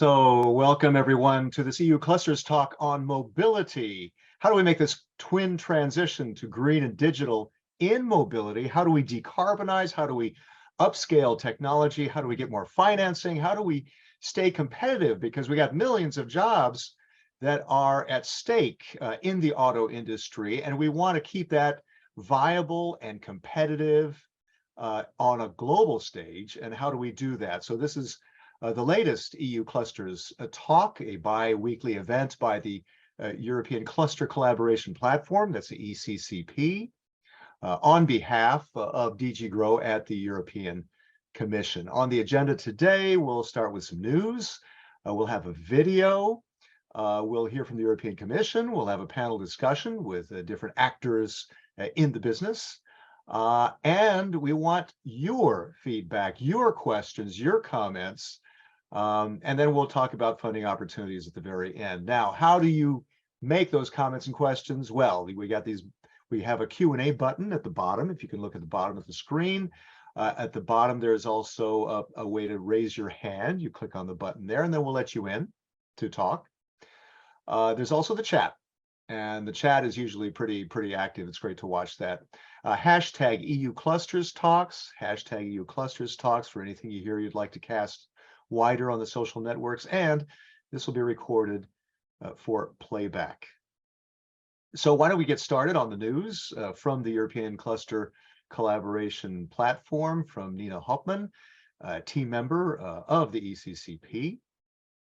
So welcome everyone to this EU Clusters talk on mobility. How do we make this twin transition to green and digital in mobility? How do we decarbonize? How do we upscale technology? How do we get more financing? How do we stay competitive? Because we got millions of jobs that are at stake in the auto industry, and we want to keep that viable and competitive on a global stage. And how do we do that? So this is the latest EU Clusters talk, a bi-weekly event by the European Cluster Collaboration Platform, that's the ECCP, on behalf of DG GROW at the European Commission. On the agenda today, we'll start with some news. We'll have a video. We'll hear from the European Commission. We'll have a panel discussion with different actors in the business. And we want your feedback, your questions, your comments. And then we'll talk about funding opportunities at the very end. Now, how do you make those comments and questions? Well, we have a Q&A button at the bottom. If you can look at the bottom of the screen, at the bottom, there's also a way to raise your hand. You click on the button there, and then we'll let you in to talk. There's also the chat, and the chat is usually pretty active. It's great to watch that. Hashtag EU Clusters Talks, hashtag EU Clusters Talks for anything you hear you'd like to cast wider on the social networks, and this will be recorded for playback. So why don't we get started on the news from the European Cluster Collaboration Platform from Nina Hauptmann, team member of the ECCP.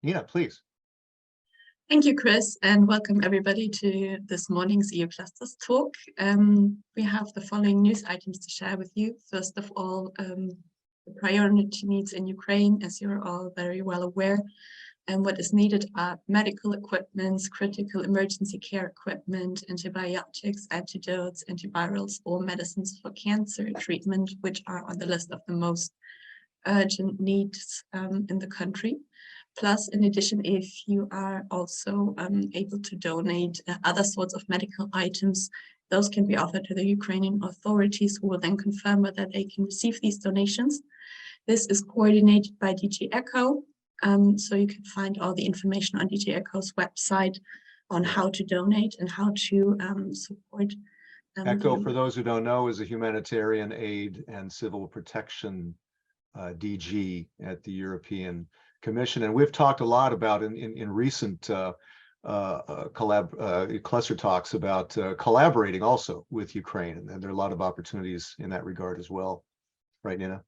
Nina, please. Thank you, Chris, and welcome everybody to this morning's EU Clusters talk. We have the following news items to share with you. First of all, the priority needs in Ukraine, as you're all very well aware, and what is needed are medical equipment, critical emergency care equipment, antibiotics, antidotes, antivirals, or medicines for cancer treatment, which are on the list of the most urgent needs in the country. Plus, in addition, if you are also able to donate other sorts of medical items, those can be offered to the Ukrainian authorities, who will then confirm whether they can receive these donations. This is coordinated by DG ECHO, so you can find all the information on DG ECHO's website on how to donate and how to support. ECHO, for those who don't know, is a humanitarian aid and civil protection DG at the European Commission, and we've talked a lot about in recent cluster talks about collaborating also with Ukraine, and there are a lot of opportunities in that regard as well, right, Nina?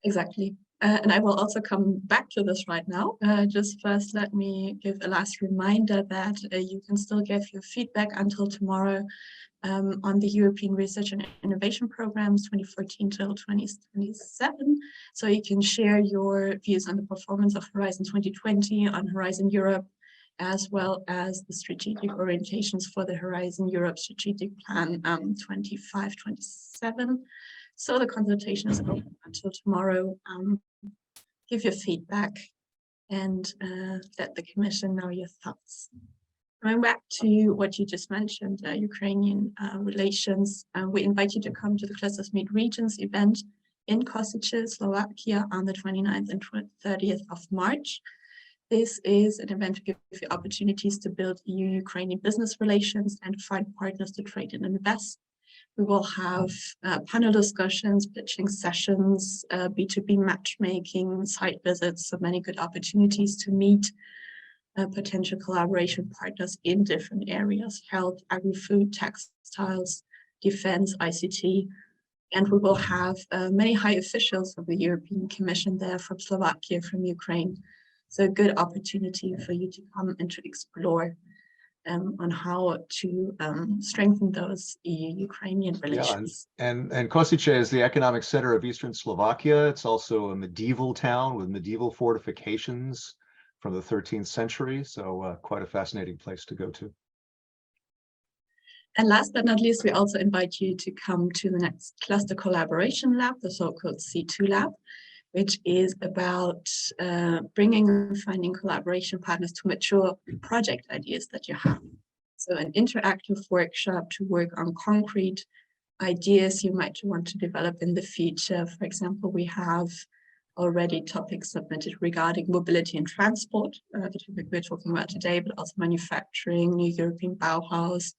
Exactly, and I will also come back to this right now. Just first, let me give a last reminder that you can still give your feedback until tomorrow on the European Research and Innovation Programs 2014 till 2027. So you can share your views on the performance of Horizon 2020, on Horizon Europe, as well as the strategic orientations for the Horizon Europe Strategic Plan 25-27. So the consultation is open until tomorrow. Give your feedback and let the Commission know your thoughts. Going back to what you just mentioned, Ukrainian relations, we invite you to come to the Clusters Meet Regions event in Košice, Slovakia on the 29th and 30th of March. This is an event to give you opportunities to build EU-Ukrainian business relations and find partners to trade and invest. We will have panel discussions, pitching sessions, B2B matchmaking, site visits, so many good opportunities to meet potential collaboration partners in different areas: health, agri-food, textiles, defense, ICT. And we will have many high officials of the European Commission there, from Slovakia, from Ukraine. So a good opportunity for you to come and to explore on how to strengthen those EU-Ukrainian relations. Yeah, and Košice is the economic center of Eastern Slovakia. It's also a medieval town with medieval fortifications from the 13th century. So quite a fascinating place to go to. And last but not least, we also invite you to come to the next Cluster Collaboration Lab, the so-called C2 Lab, which is about bringing and finding collaboration partners to mature project ideas that you have. So an interactive workshop to work on concrete ideas you might want to develop in the future. For example, we have already topics submitted regarding mobility and transport, the topic we're talking about today, but also manufacturing, new European Bauhaus,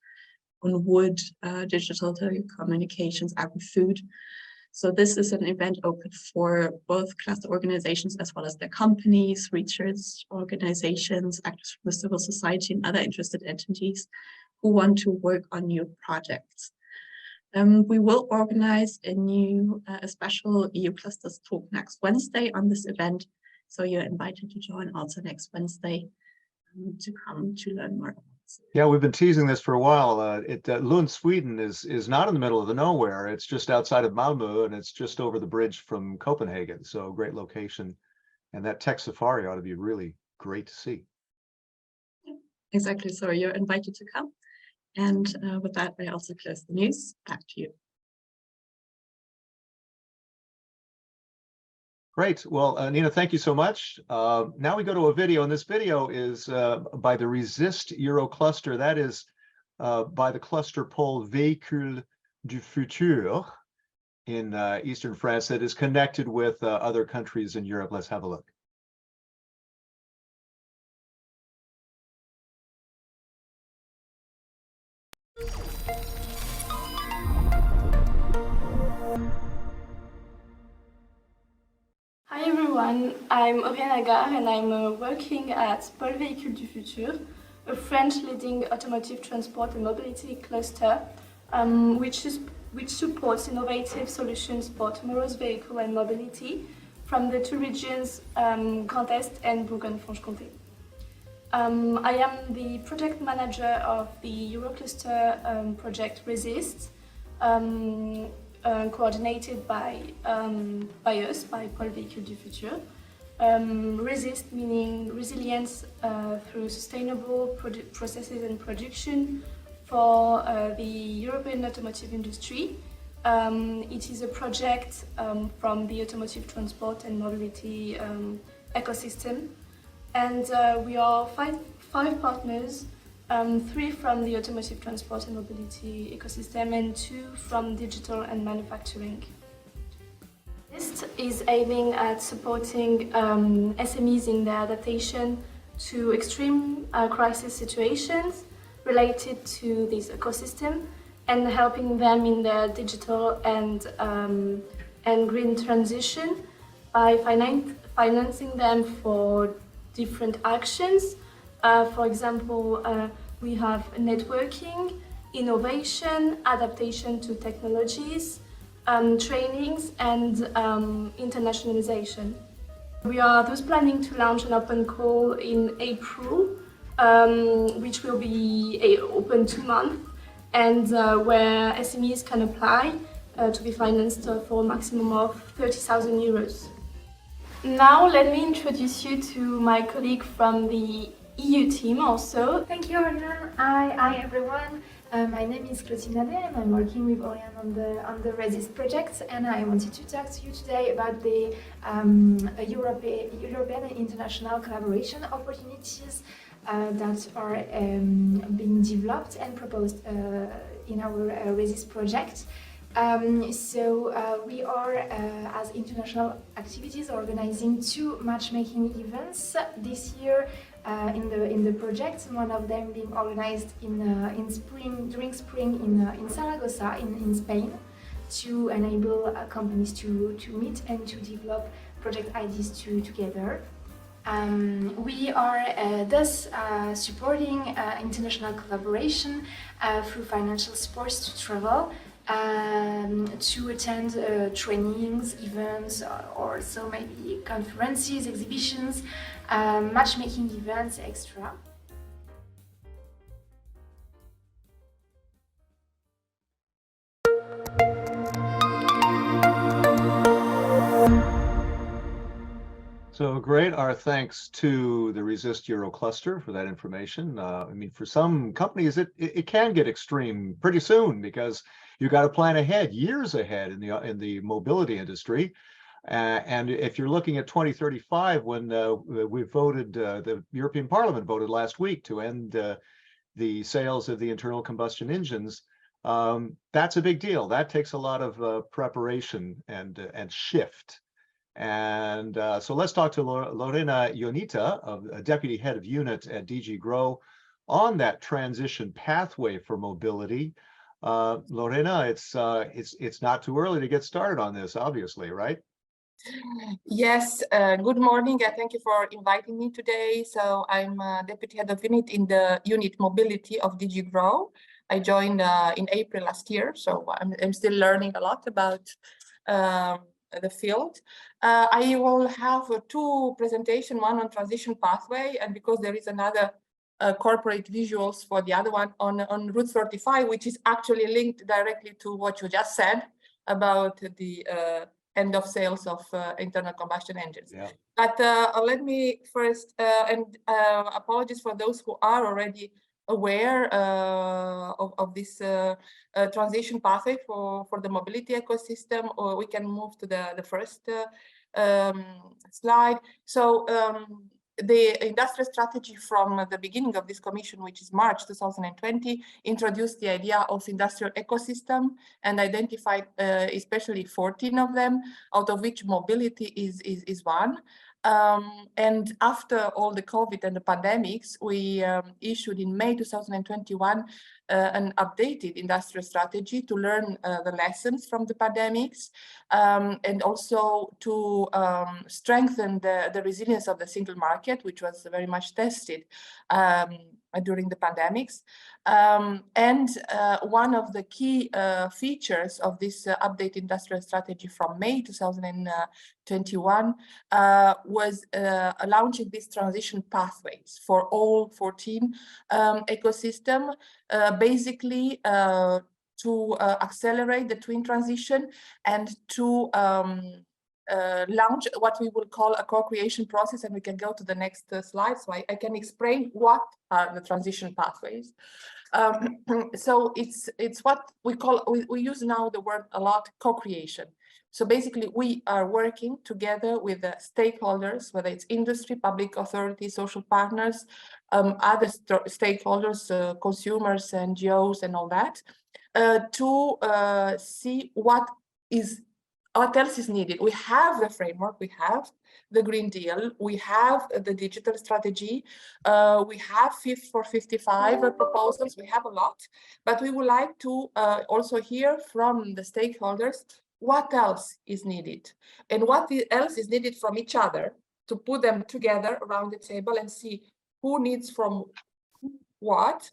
on wood, digital telecommunications, agri-food. So this is an event open for both cluster organizations as well as their companies, research organizations, actors from the civil society, and other interested entities who want to work on new projects. We will organize a special EU clusters talk next Wednesday on this event. So you're invited to join also next Wednesday to come to learn more. Yeah, we've been teasing this for a while. Lund, Sweden is not in the middle of the nowhere. It's just outside of Malmö, and it's just over the bridge from Copenhagen. So great location. And that tech safari ought to be really great to see. Exactly. So you're invited to come. And with that, I also close the news. Back to you. Great. Well, Nina, thank you so much. Now we go to a video, and this video is by the Resist Euro cluster. That is by the cluster poll Véhicules du Futur in Eastern France that is connected with other countries in Europe. Let's have a look. Hi everyone, I'm Oriane Agar and I'm working at Pôle Véhicules du Futur, a French leading automotive transport and mobility cluster which supports innovative solutions for tomorrow's vehicle and mobility from the two regions, Grand Est and Bourgogne-Franche-Comté. I am the project manager of the Eurocluster project Resist, coordinated by us, by Pôle Véhicules du Futur. Resist meaning resilience through sustainable processes and production for the European automotive industry. It is a project from the automotive transport and mobility ecosystem. And we are five partners, 3 from the automotive transport and mobility ecosystem and 2 from digital and manufacturing. This is aiming at supporting SMEs in their adaptation to extreme crisis situations related to this ecosystem and helping them in their digital and green transition by financing them for different actions. For example, we have networking, innovation, adaptation to technologies, trainings and internationalization. We are thus planning to launch an open call in April, which will be open 2 months and where SMEs can apply to be financed for a maximum of 30,000 euros. Now let me introduce you to my colleague from the EU team also. Thank you, Oriane. Hi everyone. My name is Claudine Nadet and I'm working with Oriane on the Resist project, and I wanted to talk to you today about the European and international collaboration opportunities that are being developed and proposed in our Resist project. We are, as international activities, organizing 2 matchmaking events this year in the project. One of them being organized during spring in Zaragoza in Spain, to enable companies to meet and to develop project ideas together. We are thus supporting international collaboration through financial support to travel, to attend trainings, events, or so maybe conferences, exhibitions, matchmaking events, etc. So great. Our thanks to the Resist Euro cluster for that information. I mean, for some companies, it can get extreme pretty soon because you got to plan ahead, years ahead in the mobility industry. And if you're looking at 2035, when we voted, the European Parliament voted last week to end the sales of the internal combustion engines, that's a big deal. That takes a lot of preparation and shift. And so let's talk to Lorena Ionita, Deputy Head of Unit at DG Grow, on that transition pathway for mobility. Lorena, it's not too early to get started on this, obviously, right? Yes, good morning. Thank you for inviting me today. So I'm Deputy Head of Unit in the Unit Mobility of DG Grow. I joined in April last year, so I'm still learning a lot about the field. I will have two presentations, one on transition pathway, and because there is another corporate visuals for the other one on Route 35, which is actually linked directly to what you just said about the end of sales of internal combustion engines. Yeah. But let me first, and apologies for those who are already aware of this transition pathway for the mobility ecosystem, or we can move to the first slide. So the industrial strategy from the beginning of this commission, which is March 2020, introduced the idea of industrial ecosystem and identified especially 14 of them, out of which mobility is one. And after all the COVID and the pandemics, we issued in May 2021 an updated industrial strategy to learn the lessons from the pandemics, and also to strengthen the resilience of the single market, which was very much tested during the pandemics. And one of the key features of this updated industrial strategy from May 2021 was launching these transition pathways for all 14 ecosystem, basically to accelerate the twin transition and to launch what we will call a co-creation process, and we can go to the next slide so I can explain what are the transition pathways. So it's what we call, we use now the word a lot, co-creation. So basically we are working together with the stakeholders, whether it's industry, public authorities, social partners, other stakeholders, consumers, NGOs and all that, to see what else is needed. We have the framework, we have the Green Deal, we have the digital strategy, we have Fit for 55 proposals, we have a lot, but we would like to also hear from the stakeholders what else is needed and what else is needed from each other, to put them together around the table and see who needs from what,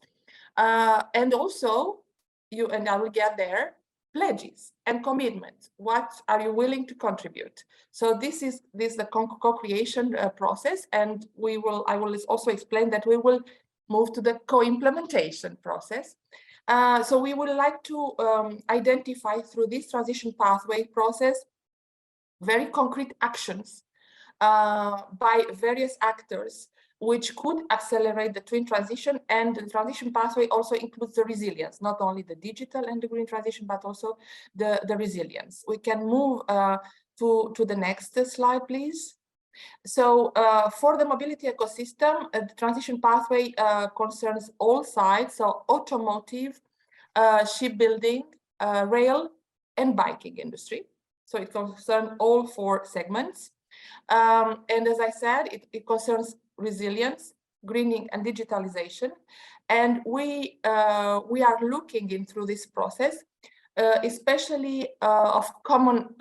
and also and I will get there, pledges and commitments. What are you willing to contribute? So this is the co-creation process, and I will also explain that we will move to the co-implementation process. So we would like to identify through this transition pathway process very concrete actions by various actors which could accelerate the twin transition, and the transition pathway also includes the resilience, not only the digital and the green transition, but also the resilience. We can move to the next slide, please. So for the mobility ecosystem, the transition pathway concerns all sides, so automotive, shipbuilding, rail, and biking industry. So it concerns all 4 segments. And as I said, it concerns resilience, greening, and digitalization. And we are looking in through this process, especially of common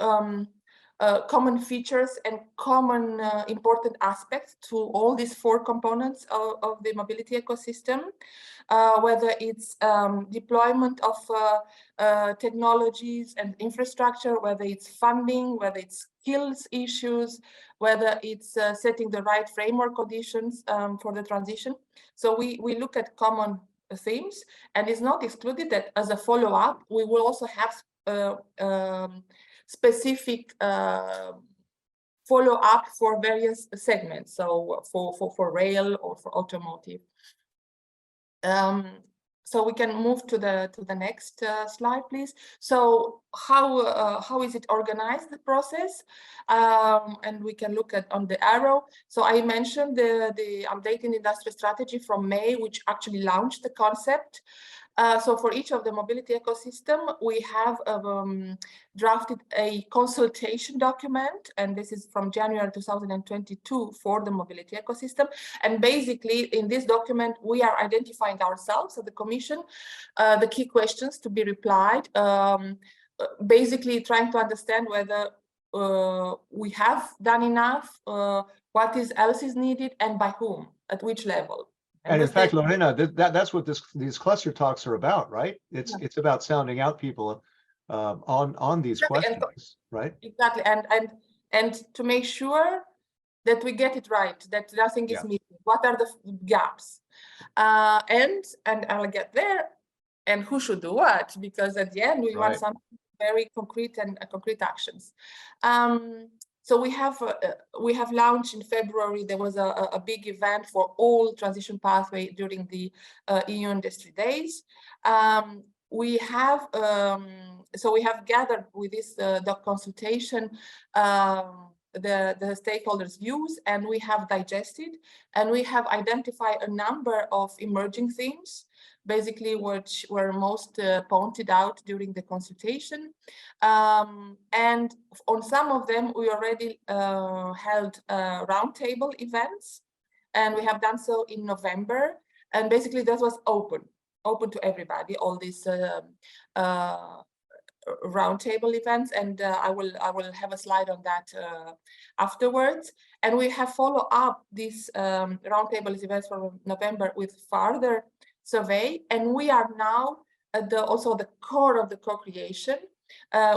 features and common important aspects to all these 4 components of the mobility ecosystem, whether it's deployment of technologies and infrastructure, whether it's funding, whether it's skills issues, whether it's setting the right framework conditions for the transition. So we look at common themes, and it's not excluded that as a follow-up, we will also have specific follow-up for various segments, so for rail or for automotive. So we can move to the next slide, please. So how is it organized, the process? And we can look at on the arrow. So I mentioned the updated industrial strategy from May, which actually launched the concept. So for each of the mobility ecosystem, we have drafted a consultation document, and this is from January 2022 for the mobility ecosystem. And basically, in this document, we are identifying ourselves at the Commission, the key questions to be replied, basically trying to understand whether we have done enough, what else is needed, and by whom, at which level. And in fact, Lorena, that's what these cluster talks are about, right? It's about sounding out people on these questions, right? Exactly, and to make sure that we get it right, that nothing is missing. What are the gaps? And I'll get there. And who should do what? Because at the end, we want something very concrete and concrete actions. So we have launched in February. There was a big event for all transition pathway during the EU Industry Days. We have gathered with this doc consultation the stakeholders' views, and we have digested, and we have identified a number of emerging themes, basically which were most pointed out during the consultation. And on some of them, we already held roundtable events, and we have done so in November. And basically that was open to everybody, all these roundtable events, and I will have a slide on that afterwards. And we have followed up these roundtable events from November with further survey, and we are now at also the core of the co-creation.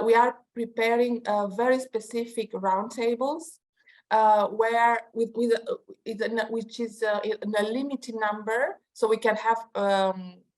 We are preparing very specific roundtables where which is in a limited number, so we can have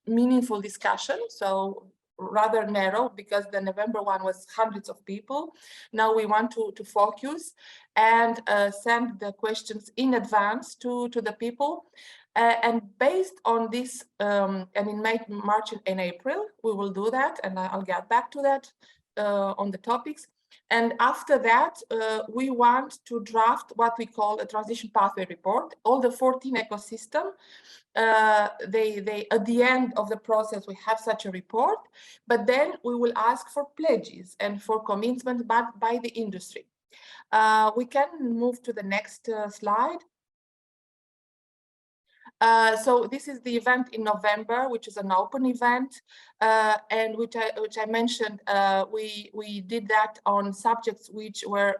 meaningful discussion. So rather narrow, because the November one was hundreds of people. Now we want to focus and send the questions in advance to the people. And based on this, and in March and April, we will do that, and I'll get back to that on the topics. And after that, we want to draft what we call a transition pathway report. All the 14 ecosystem, they at the end of the process, we have such a report, but then we will ask for pledges and for commitment by the industry. We can move to the next slide. So this is the event in November, which is an open event, and which I mentioned. We did that on subjects which were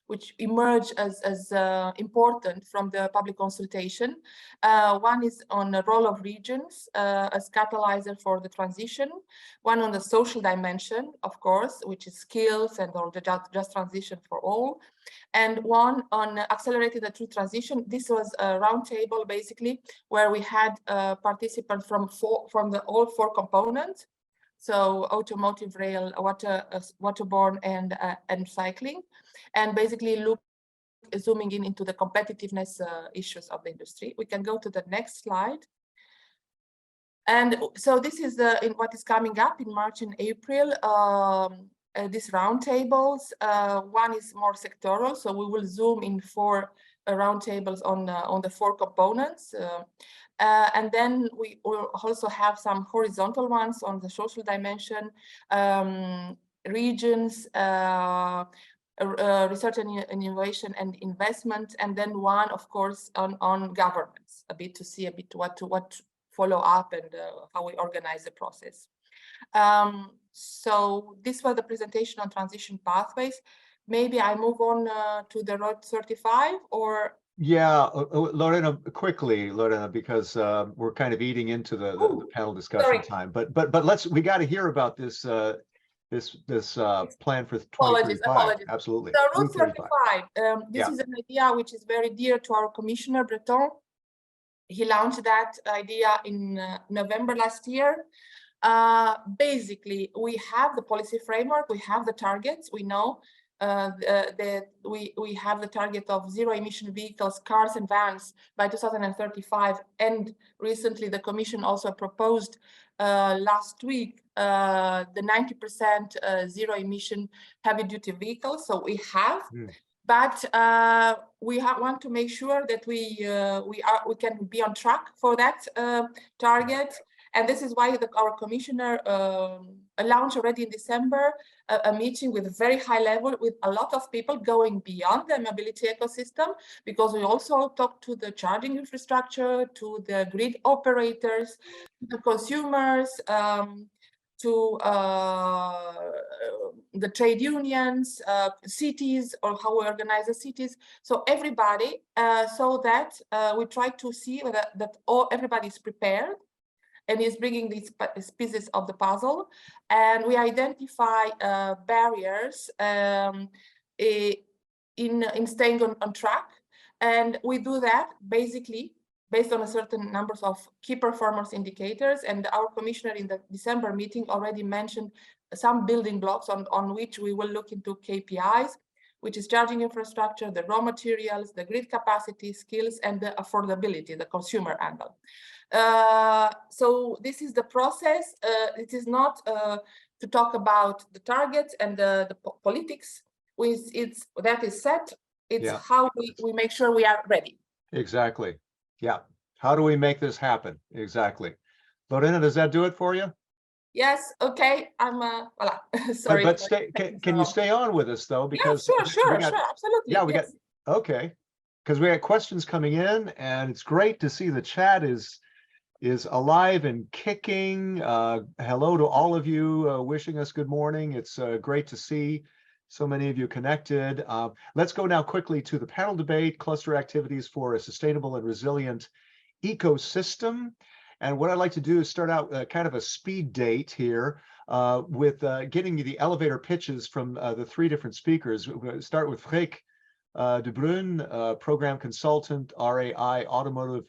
which emerged as important from the public consultation. One is on the role of regions as catalyzer for the transition. One on the social dimension, of course, which is skills and or the just transition for all. And one on accelerated the true transition. This was a roundtable, basically, where we had participants from all four components. So automotive, rail, waterborne, and cycling, and basically zooming into the competitiveness issues of the industry. We can go to the next slide. And so this is in what is coming up in March and April. These roundtables, one is more sectoral, so we will zoom in 4 roundtables on the 4 components. And then we will also have some horizontal ones on the social dimension, regions, research and innovation and investment, and then one, of course, on governance, a bit to see a bit what to follow up and how we organize the process. So this was the presentation on transition pathways. Maybe I move on to the Road 35, or yeah, Lorena, quickly, Lorena, because we're kind of eating into the panel discussion time. But we got to hear about this this plan for 2035. Apologies. Absolutely. So Route 35. This is an idea which is very dear to our Commissioner Breton. He launched that idea in November last year. Basically, we have the policy framework, we have the targets, we know that we have the target of zero emission vehicles, cars and vans by 2035, and recently the Commission also proposed last week the 90% zero emission heavy duty vehicles. So we have, but we want to make sure that we can be on track for that target. And this is why our commissioner launched already in December a meeting with very high level with a lot of people going beyond the mobility ecosystem, because we also talked to the charging infrastructure, to the grid operators, to the consumers, to the trade unions, cities, or how we organize the cities. So everybody, so that we try to see that everybody is prepared and is bringing these pieces of the puzzle, and we identify barriers in staying on track, and we do that basically based on a certain numbers of key performance indicators. And our commissioner in the December meeting already mentioned some building blocks on which we will look into KPIs, which is charging infrastructure, the raw materials, the grid capacity, skills, and the affordability, the consumer angle. So this is the process. It is not to talk about the targets and the politics. That is set. It's how we make sure we are ready. Exactly. Yeah. How do we make this happen? Exactly. Lorena, does that do it for you? Yes. Okay. I'm voila. Sorry. But can you stay on with us though? Because yeah, sure, absolutely. Yeah, we yes. got okay. Because we got questions coming in, and it's great to see the chat is alive and kicking. Hello to all of you wishing us good morning. It's great to see so many of you connected. Let's go now quickly to the panel debate, cluster activities for a sustainable and resilient ecosystem. And what I'd like to do is start out kind of a speed date here with getting you the elevator pitches from the three different speakers. We're going to start with Freek de Bruin, program consultant, RAI Automotive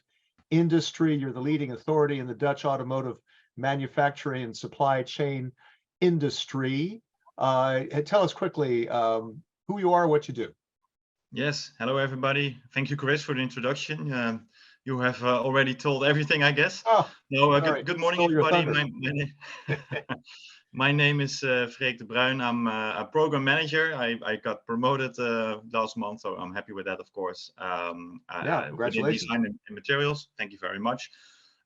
Industry. You're the leading authority in the Dutch automotive manufacturing and supply chain industry. Tell us quickly who you are, what you do. Yes, hello everybody. Thank you, Chris, for the introduction. You have already told everything, I guess. Oh, no, right. Good morning, everybody. My name is Freek de Bruin. I'm a program manager. I got promoted last month, so I'm happy with that, of course. Yeah, congratulations. Design and materials. Thank you very much.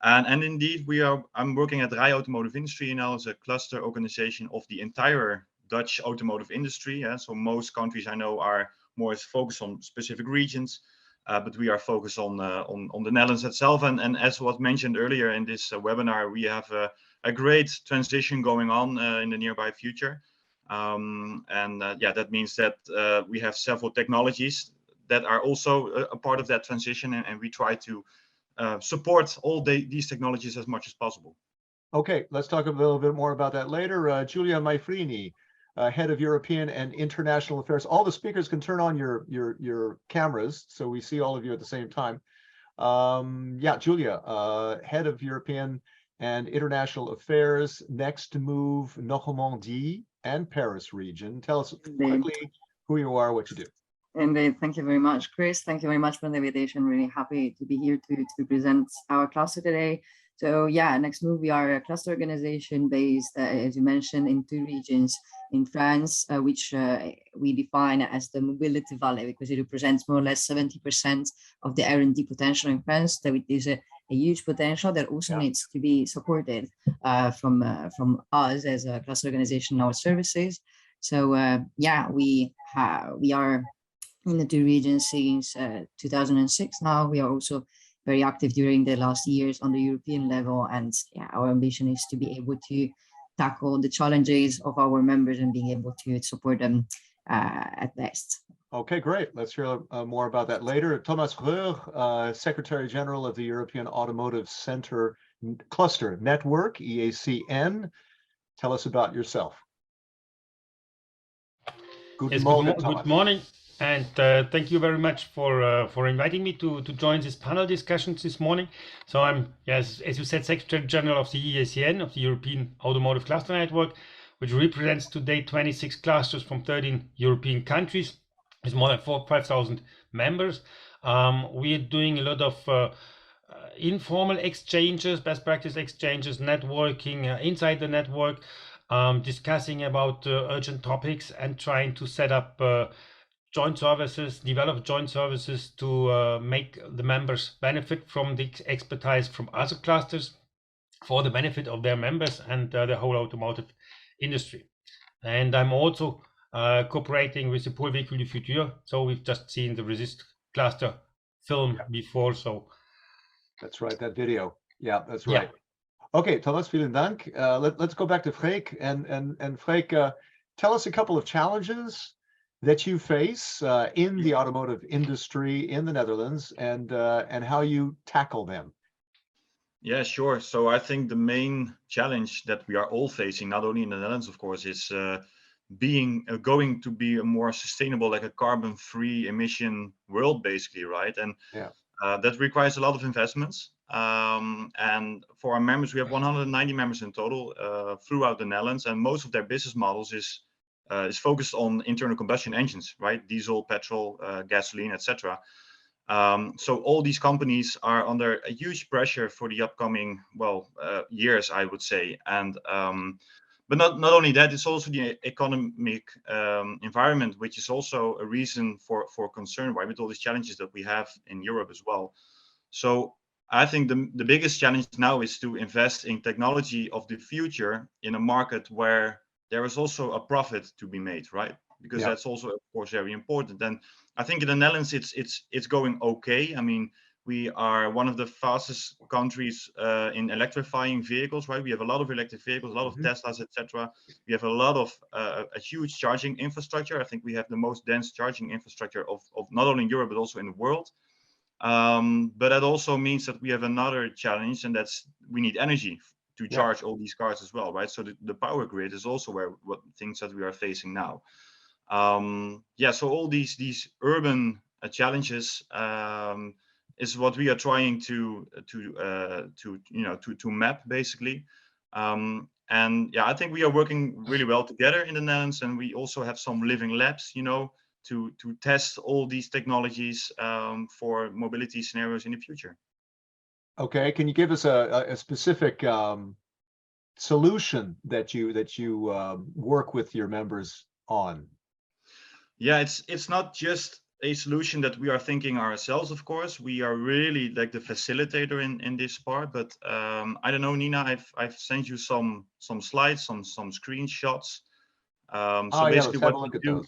And indeed, I'm working at RAI Automotive Industry now as a cluster organization of the entire Dutch automotive industry. So most countries I know are more focused on specific regions, but we are focused on the Netherlands itself. And as was mentioned earlier in this webinar, we have a great transition going on in the nearby future. Yeah, that means that we have several technologies that are also a part of that transition, and we try to support all these technologies as much as possible. Okay, let's talk a little bit more about that later. Giulia Maifrini, head of European and International Affairs. All the speakers can turn on your cameras, so we see all of you at the same time. Yeah, Giulia, head of European and International Affairs, Next Move, Normandie and Paris region. Tell us quickly who you are, what you do. Indeed, thank you very much, Chris. Thank you very much for the invitation. Really happy to be here to present our cluster today. So yeah, Next Move, we are a cluster organization based, as you mentioned, in 2 regions in France, which we define as the Mobility Valley, because it represents more or less 70% of the R&D potential in France. So it is a huge potential that also needs to be supported from us as a cluster organization, our services. So yeah, we are in the 2 regions since 2006 now. We are also very active during the last years on the European level, and yeah, our ambition is to be able to tackle the challenges of our members and being able to support them at best. Okay, great. Let's hear more about that later. Thomas Röhr, Secretary General of the European Automotive Center Cluster Network, EACN. Tell us about yourself. Good morning, and thank you very much for inviting me to join this panel discussions this morning. So I'm, yes, as you said, Secretary General of the EACN, of the European Automotive Cluster Network, which represents today 26 clusters from 13 European countries, with more than 5,000 members. We are doing a lot of informal exchanges, best practice exchanges, networking inside the network, discussing about urgent topics and trying to set up joint services, develop joint services to make the members benefit from the expertise from other clusters. for the benefit of their members and the whole automotive industry. And I'm also cooperating with the Pôle Véhicule du Futur. So we've just seen the Resist cluster film before. So that's right, that video. Yeah, that's right. Okay, Thomas, vielen Dank. Let's go back to Freek. And Freek, tell us a couple of challenges that you face in the automotive industry in the Netherlands, and how you tackle them. Yeah, sure. So I think the main challenge that we are all facing, not only in the Netherlands, of course, is going to be a more sustainable, like a carbon-free emission world, basically, right? And that requires a lot of investments. And for our members, we have 190 members in total throughout the Netherlands, and most of their business models is focused on internal combustion engines, right? Diesel, petrol, gasoline, etc. So all these companies are under a huge pressure for the upcoming, years, I would say. And but not only that, it's also the economic environment, which is also a reason for concern, right, with all these challenges that we have in Europe as well. So I think the biggest challenge now is to invest in technology of the future in a market where there is also a profit to be made, right? Because that's also, of course, very important. And I think in the Netherlands, it's going okay. I mean, we are one of the fastest countries in electrifying vehicles, right? We have a lot of electric vehicles, a lot of Teslas, etc. We have a lot of a huge charging infrastructure. I think we have the most dense charging infrastructure of not only in Europe, but also in the world. But that also means that we have another challenge, and that's we need energy to charge all these cars as well, right? So the power grid is also what things that we are facing now. So all these urban challenges is what we are trying to map, basically. I think we are working really well together in the Netherlands, and we also have some living labs, to test all these technologies for mobility scenarios in the future. Okay, can you give us a specific solution that you work with your members on? Yeah, it's not just a solution that we are thinking ourselves, of course. We are really like the facilitator in this part, but I don't know, Nina, I've sent you some slides, some screenshots. Basically what we do.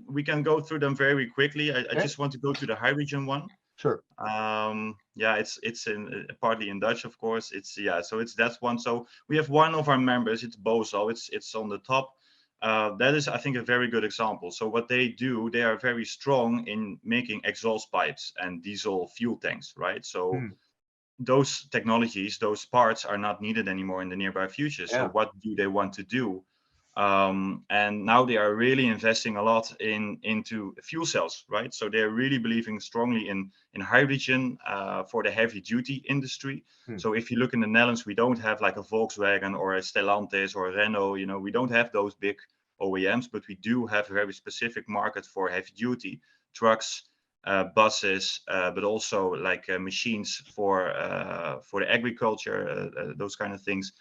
We can go through them very quickly. I just want to go to the hydrogen one. Sure. It's in partly in Dutch, of course. So it's that one. So we have one of our members, it's Bozo, it's on the top. That is, I think, a very good example. So what they do, they are very strong in making exhaust pipes and diesel fuel tanks, right? So those technologies, those parts are not needed anymore in the nearby future. So what do they want to do? And now they are really investing a lot into fuel cells, right? So they're really believing strongly in hydrogen for the heavy duty industry. So if you look in the Netherlands, we don't have like a Volkswagen or a Stellantis or a Renault, we don't have those big OEMs, but we do have a very specific market for heavy duty trucks, buses, but also like machines for the agriculture, those kind of things.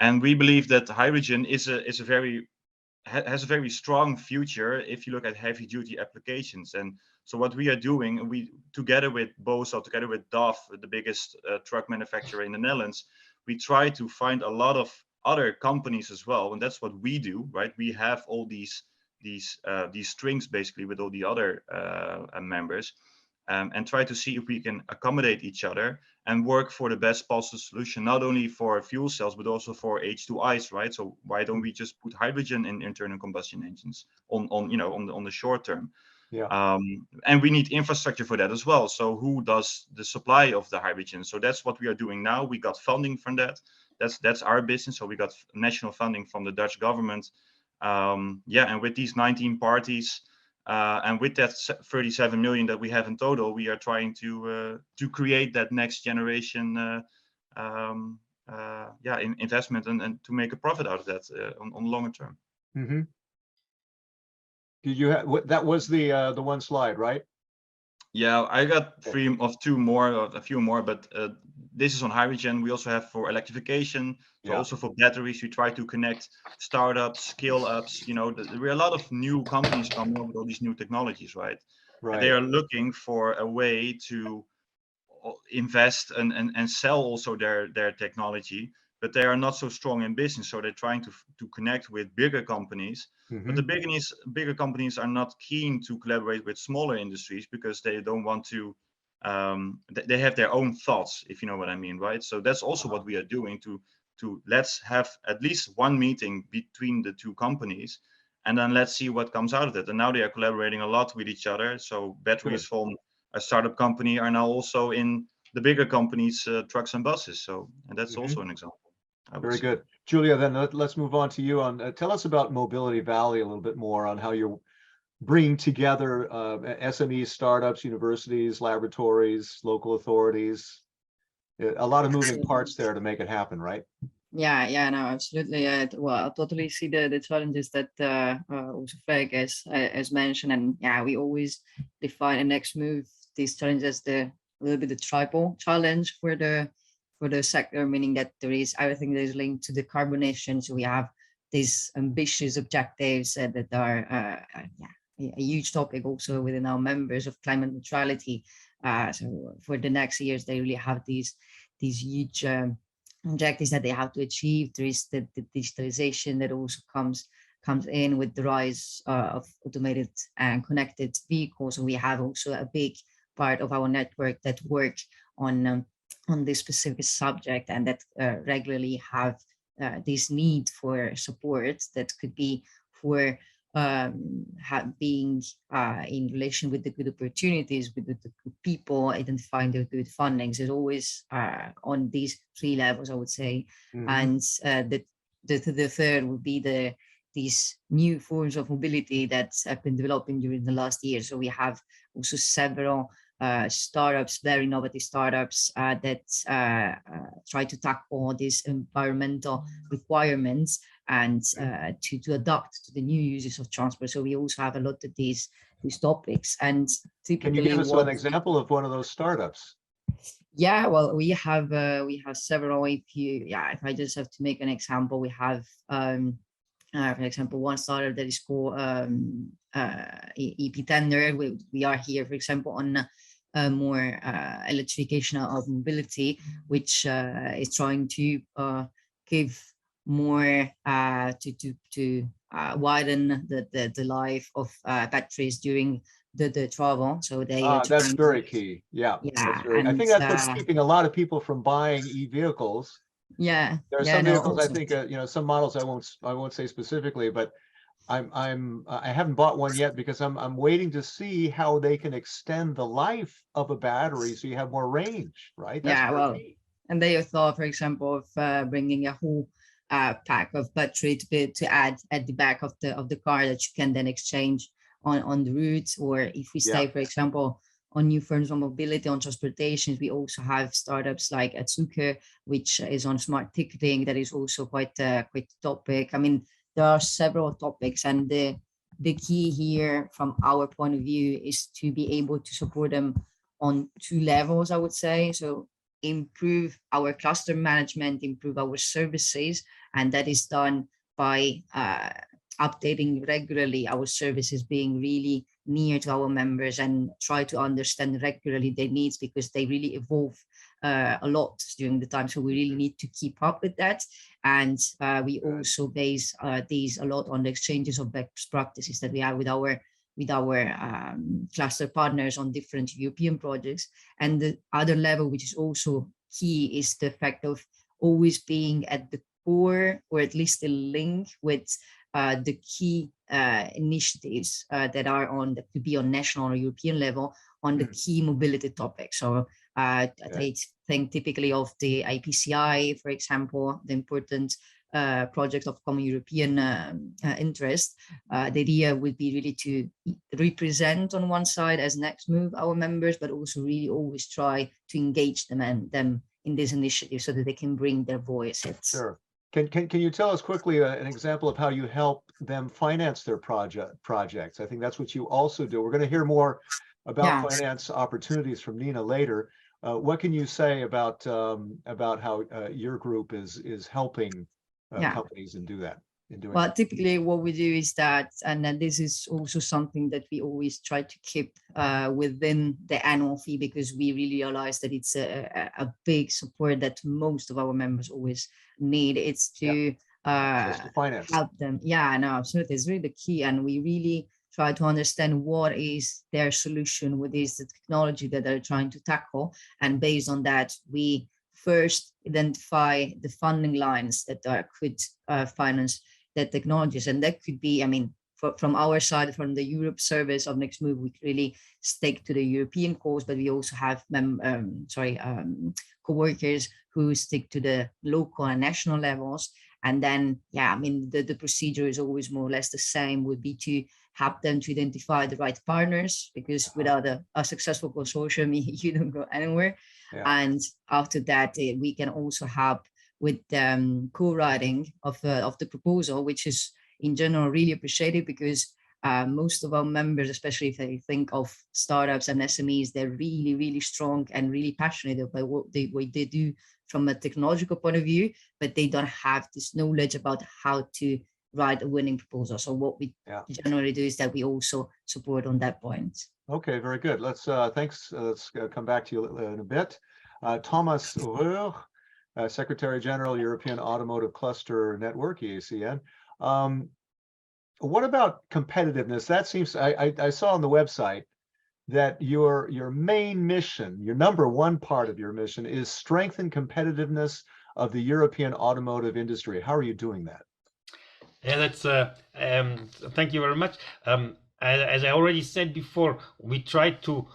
And we believe that hydrogen has a very strong future if you look at heavy duty applications. And so what we are doing, we together with Bozo, together with DAF, the biggest truck manufacturer in the Netherlands, we try to find a lot of other companies as well, and that's what we do, right? We have all these strings basically with all the other members, and try to see if we can accommodate each other and work for the best possible solution, not only for fuel cells, but also for H2ICE, right? So why don't we just put hydrogen in internal combustion engines on the short term? And we need infrastructure for that as well. So who does the supply of the hydrogen? So that's what we are doing now. We got funding from that. That's our business. So we got national funding from the Dutch government. And with these 19 parties, and with that 37 million that we have in total, we are trying to create that next generation investment and to make a profit out of that on the longer term. Did you have that was the one slide, right? Yeah, I got a few more, but this is on hydrogen. We also have for electrification, so also for batteries. We try to connect startups, scale-ups. There are a lot of new companies coming up with all these new technologies, right? And they are looking for a way to invest and sell also their technology, but they are not so strong in business. So they're trying to connect with bigger companies. But the bigger companies are not keen to collaborate with smaller industries because they don't want to, they have their own thoughts, if you know what I mean, right? So that's also what we are doing to let's have at least one meeting between the two companies, and then let's see what comes out of it. And now they are collaborating a lot with each other. So batteries from a startup company are now also in the bigger companies' trucks and buses. So, and that's also an example. Very good. Julia, then let's move on to you. On tell us about Mobility Valley a little bit more, on how you're bringing together SMEs, startups, universities, laboratories, local authorities. A lot of moving parts there to make it happen, right? Yeah, no, absolutely. Well, I totally see the challenges that also Frank has mentioned, and yeah, we always define a next move these challenges a little bit the triple challenge for the sector, meaning that there is everything that is linked to decarbonization. So we have these ambitious objectives that are a huge topic also within our members of climate neutrality. So for the next years, they really have these huge objectives that they have to achieve. There is the digitalization that also comes in with the rise of automated and connected vehicles. So we have also a big part of our network that work on this specific subject, and that regularly have this need for support that could be for being in relation with the good opportunities, with the good people, identifying the good fundings is always on these three levels, I would say. And the third would be these new forms of mobility that have been developing during the last year. So we have also several startups, very innovative startups that try to tackle these environmental requirements and to adapt to the new uses of transport. So we also have a lot of these topics. And can you give us an example of one of those startups? Yeah, well, we have several. If I just have to make an example, we have for example, one startup that is called EP Tender. We are here, for example, on more electrification of mobility, which is trying to give more to widen the life of batteries during the travel. So they that's very key. Yeah, I think that's what's keeping a lot of people from buying e-vehicles. Yeah, there are some vehicles. I think some models I won't say specifically, but I haven't bought one yet because I'm waiting to see how they can extend the life of a battery so you have more range, right? That's and they thought, for example, of bringing a whole pack of battery to add at the back of the car that you can then exchange on the route. Or if we stay, for example, on new forms of mobility, on transportations, we also have startups like Atsuka, which is on smart ticketing. That is also quite a topic. I mean, there are several topics, and the key here from our point of view is to be able to support them on two levels, I would say. So improve our cluster management, improve our services, and that is done by updating regularly our services, being really near to our members and try to understand regularly their needs, because they really evolve a lot during the time. So we really need to keep up with that. And we also base these a lot on the exchanges of best practices that we have with our cluster partners on different European projects. And the other level, which is also key, is the fact of always being at the core, or at least a link with the key initiatives that could be on national or European level on the key mobility topics. So I think typically of the IPCI, for example, the important project of common European interest. The idea would be really to represent on one side as next move our members, but also really always try to engage them in this initiative so that they can bring their voice. Sure. Can you tell us quickly an example of how you help them finance their projects? I think that's what you also do. We're going to hear more about finance opportunities from Nina later. What can you say about how your group is helping companies and do that? in doing Well, that? typically what we do is that, and then this is also something that we always try to keep within the annual fee, because we really realize that it's a big support that most of our members always need. It's to Access to finance. help them. Yeah, no, absolutely. It's really the key. And we really try to understand what is their solution, what is the technology that they're trying to tackle. And based on that, we first identify the funding lines that could finance the technologies. And that could be, I mean, from our side, from the Europe service of Next Move, we really stick to the European cause, but we also have co-workers who stick to the local and national levels. And then, yeah, I mean, the procedure is always more or less the same, would be to help them to identify the right partners, because without a successful consortium, you don't go anywhere. Yeah. And after that, we can also help with co-writing of the proposal, which is in general really appreciated, because most of our members, especially if they think of startups and SMEs, they're really, really strong and really passionate about what they do from a technological point of view, but they don't have this knowledge about how to write a winning proposal. So what we generally do is that we also support on that point. Okay, very good. Let's thanks. Let's come back to you in a bit. Thomas Röhr, Secretary General, European Automotive Cluster Network, EACN. What about competitiveness? That seems, I saw on the website that your main mission, your number one part of your mission, is strengthen competitiveness of the European automotive industry. How are you doing that? Yeah, that's thank you very much. As I already said before, we try to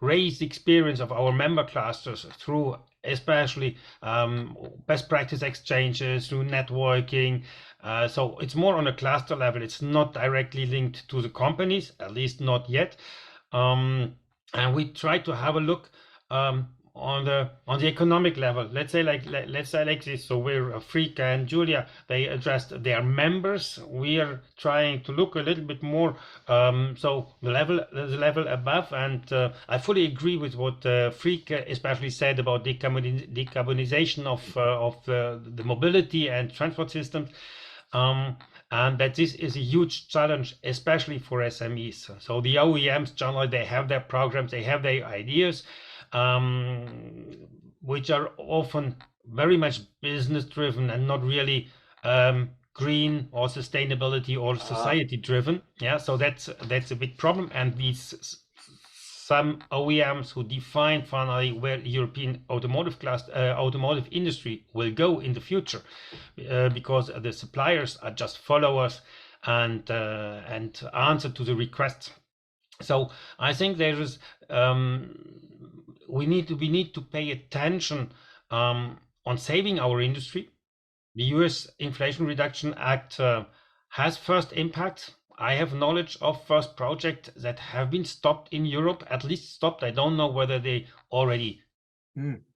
raise the experience of our member clusters through especially best practice exchanges, through networking. So it's more on a cluster level. It's not directly linked to the companies, at least not yet. And we try to have a look on the economic level. Let's say like this. So we're Frika and Julia, they addressed their members. We are trying to look a little bit more so the level above, and I fully agree with what Frika especially said about decarbonization of the mobility and transport systems. And that this is a huge challenge, especially for SMEs. So the OEMs generally, they have their programs, they have their ideas, which are often very much business driven and not really green or sustainability or society driven. Yeah, so that's a big problem. And these some OEMs who define finally where European automotive industry will go in the future, because the suppliers are just followers and answer to the requests. So I think there is we need to pay attention on saving our industry. The US Inflation Reduction Act has first impact. I have knowledge of first projects that have been stopped in Europe, at least stopped. I don't know whether they already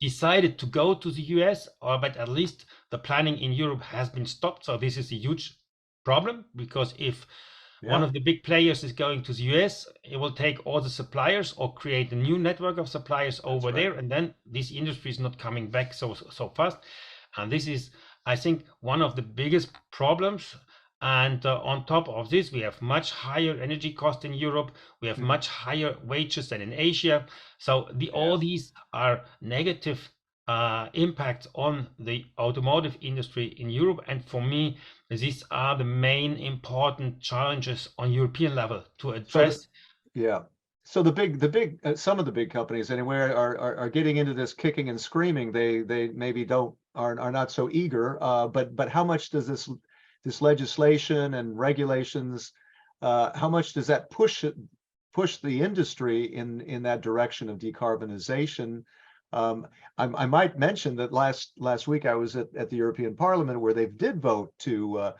decided to go to the US, but at least the planning in Europe has been stopped. So this is a huge problem, because if one of the big players is going to the US, it will take all the suppliers or create a new network of suppliers over there, and then this industry is not coming back so fast. And this is, I think, one of the biggest problems. And on top of this, we have much higher energy cost in Europe. We have much higher wages than in Asia. So all these are negative impacts on the automotive industry in Europe. And for me, these are the main important challenges on European level to address. So the big some of the big companies anyway are getting into this kicking and screaming. They maybe are not so eager. But how much does this legislation and regulations, how much does that push the industry in that direction of decarbonization? I might mention that last week I was at the European Parliament, where they did vote to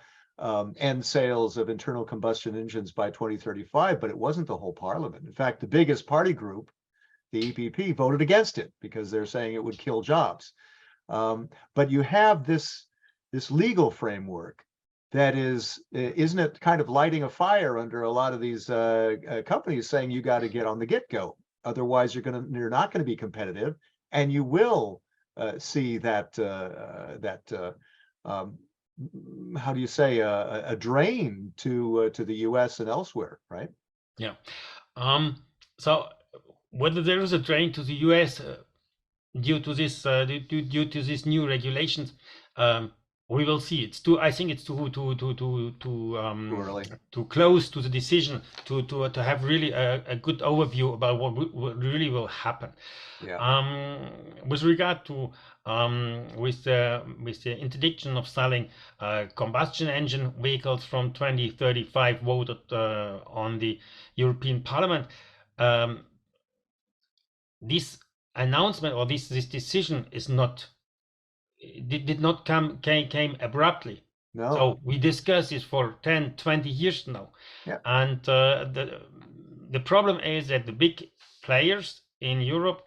end sales of internal combustion engines by 2035, but it wasn't the whole Parliament. In fact, the biggest party group, the EPP, voted against it because they're saying it would kill jobs. But you have this legal framework that isn't it kind of lighting a fire under a lot of these companies, saying you got to get on the get-go, otherwise you're not going to be competitive, and you will see that how do you say, a drain to the US and elsewhere, right? Yeah. So whether there is a drain to the US due to this due to these new regulations, we will see. I think it's too early. too close to the decision to have really a good overview about what really will happen. Yeah. With regard to with the interdiction of selling combustion engine vehicles from 2035 voted on the European Parliament, this announcement or this decision is not did not came abruptly. No. So we discussed this for 10, 20 years now. Yeah. And the problem is that the big players in Europe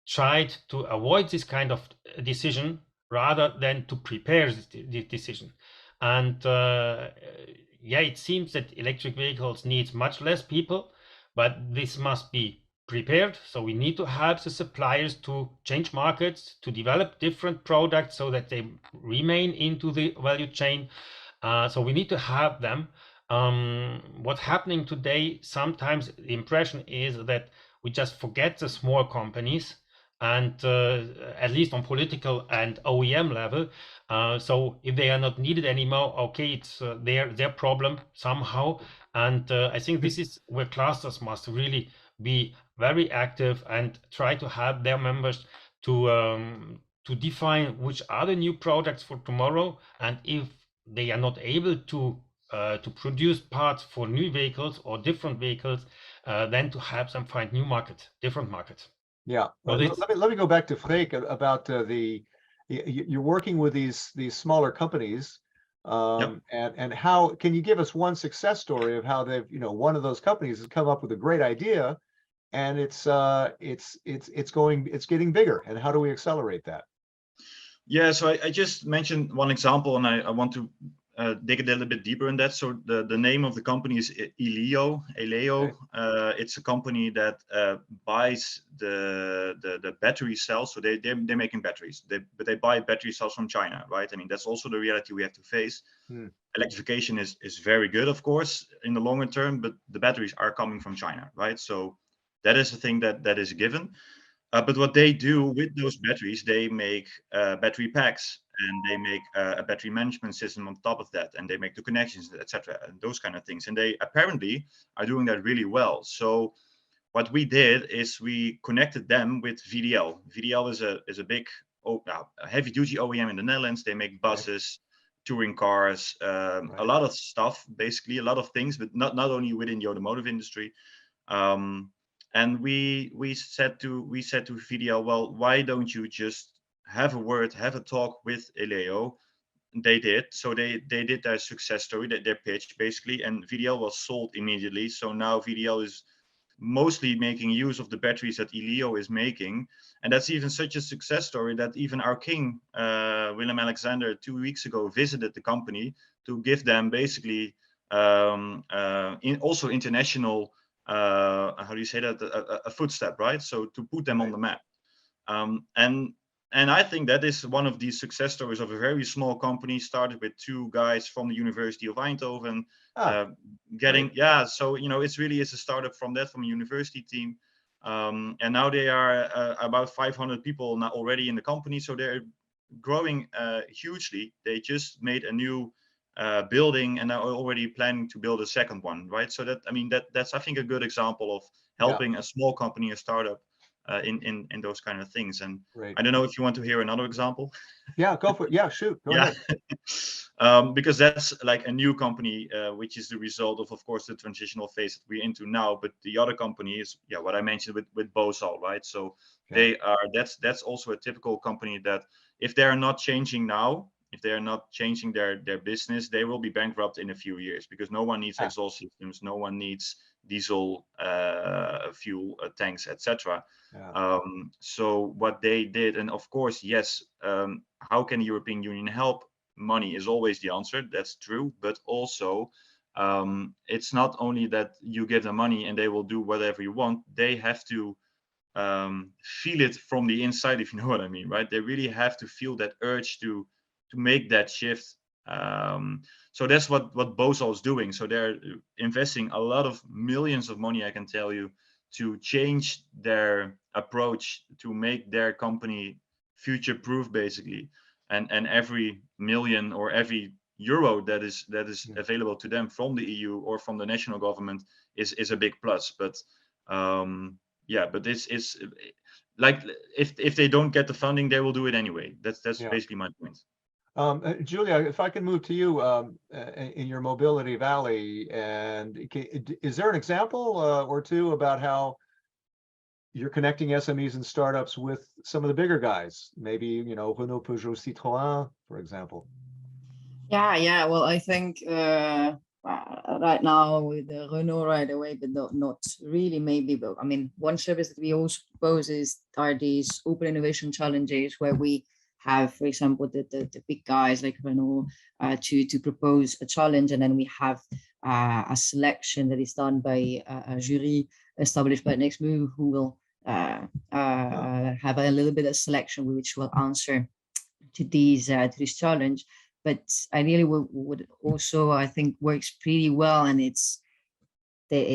tried to avoid this kind of decision rather than to prepare this decision. And yeah, it seems that electric vehicles needs much less people, but this must be prepared. So we need to help the suppliers to change markets, to develop different products so that they remain into the value chain. So we need to help them. What's happening today, sometimes the impression is that we just forget the small companies, and at least on political and OEM level. So if they are not needed anymore, okay, it's their problem somehow. And I think this is where clusters must really be very active and try to help their members to define which are the new products for tomorrow, and if they are not able to produce parts for new vehicles or different vehicles, then to help them find new markets, different markets. Yeah. Well, let me go back to Freek about you're working with these smaller companies. And how can you give us one success story of how they've, one of those companies has come up with a great idea, and it's getting bigger, and how do we accelerate that? Yeah, so I just mentioned one example, and I want to dig a little bit deeper in that. So the name of the company is Elio. Okay. It's a company that buys the battery cells. So they're making batteries, but they buy battery cells from China, right? I mean, that's also the reality we have to face. Electrification is very good, of course, in the longer term, but the batteries are coming from China, right? So that is a thing that is given. But what they do with those batteries, they make battery packs, and they make a battery management system on top of that, and they make the connections, etc., and those kind of things. And they apparently are doing that really well. So what we did is we connected them with VDL. VDL is a big, heavy duty OEM in the Netherlands. They make buses, touring cars, a lot of stuff, basically a lot of things, but not only within the automotive industry. And we said to VDL, well, why don't you just have a talk with Elio? They did. So they did their success story, their pitch basically, and VDL was sold immediately. So now VDL is mostly making use of the batteries that Elio is making. And that's even such a success story that even our king, Willem Alexander, 2 weeks ago visited the company to give them basically also international, how do you say that, a footstep, right? So to put them on the map. And I think that is one of these success stories of a very small company, started with 2 guys from the University of Eindhoven, so it's really is a startup from a university team. And now they are about 500 people now already in the company, so they're growing hugely. They just made a new building and are already planning to build a second one, right? So that's I think a good example of helping a small company, a startup, in those kind of things. And I don't know if you want to hear another example. Yeah, go for it. Yeah, shoot, go ahead. Because that's like a new company, which is the result of course the transitional phase that we're into now. But the other company is what I mentioned with Bosal, right? So they are that's also a typical company that if they are not changing now, if they are not changing their business, they will be bankrupt in a few years, because no one needs exhaust systems, no one needs diesel fuel tanks, etc. So what they did, and of course, yes, how can the European Union help? Money is always the answer. That's true, but also it's not only that you give them money and they will do whatever you want. They have to feel it from the inside, if you know what I mean, right? They really have to feel that urge to make that shift. So that's what Bosal is doing. So they're investing a lot of millions of money, I can tell you, to change their approach to make their company future-proof, basically. And every million or every euro that is available to them from the EU or from the national government is a big plus. But yeah, but it's like if they don't get the funding, they will do it anyway. That's basically my point. Julia, if I can move to you in your mobility valley, and is there an example or two about how you're connecting SMEs and startups with some of the bigger guys? Maybe, you know, Renault, Peugeot, Citroën, for example. Yeah. Well, I think right now with the Renault right away, but not really maybe. But I mean, one service that we also propose are these open innovation challenges where we have, for example, the big guys like Renault to propose a challenge, and then we have a selection that is done by a jury established by Next Move, who will have a little bit of selection which will answer to this challenge. But ideally, would also, I think, works pretty well, and it's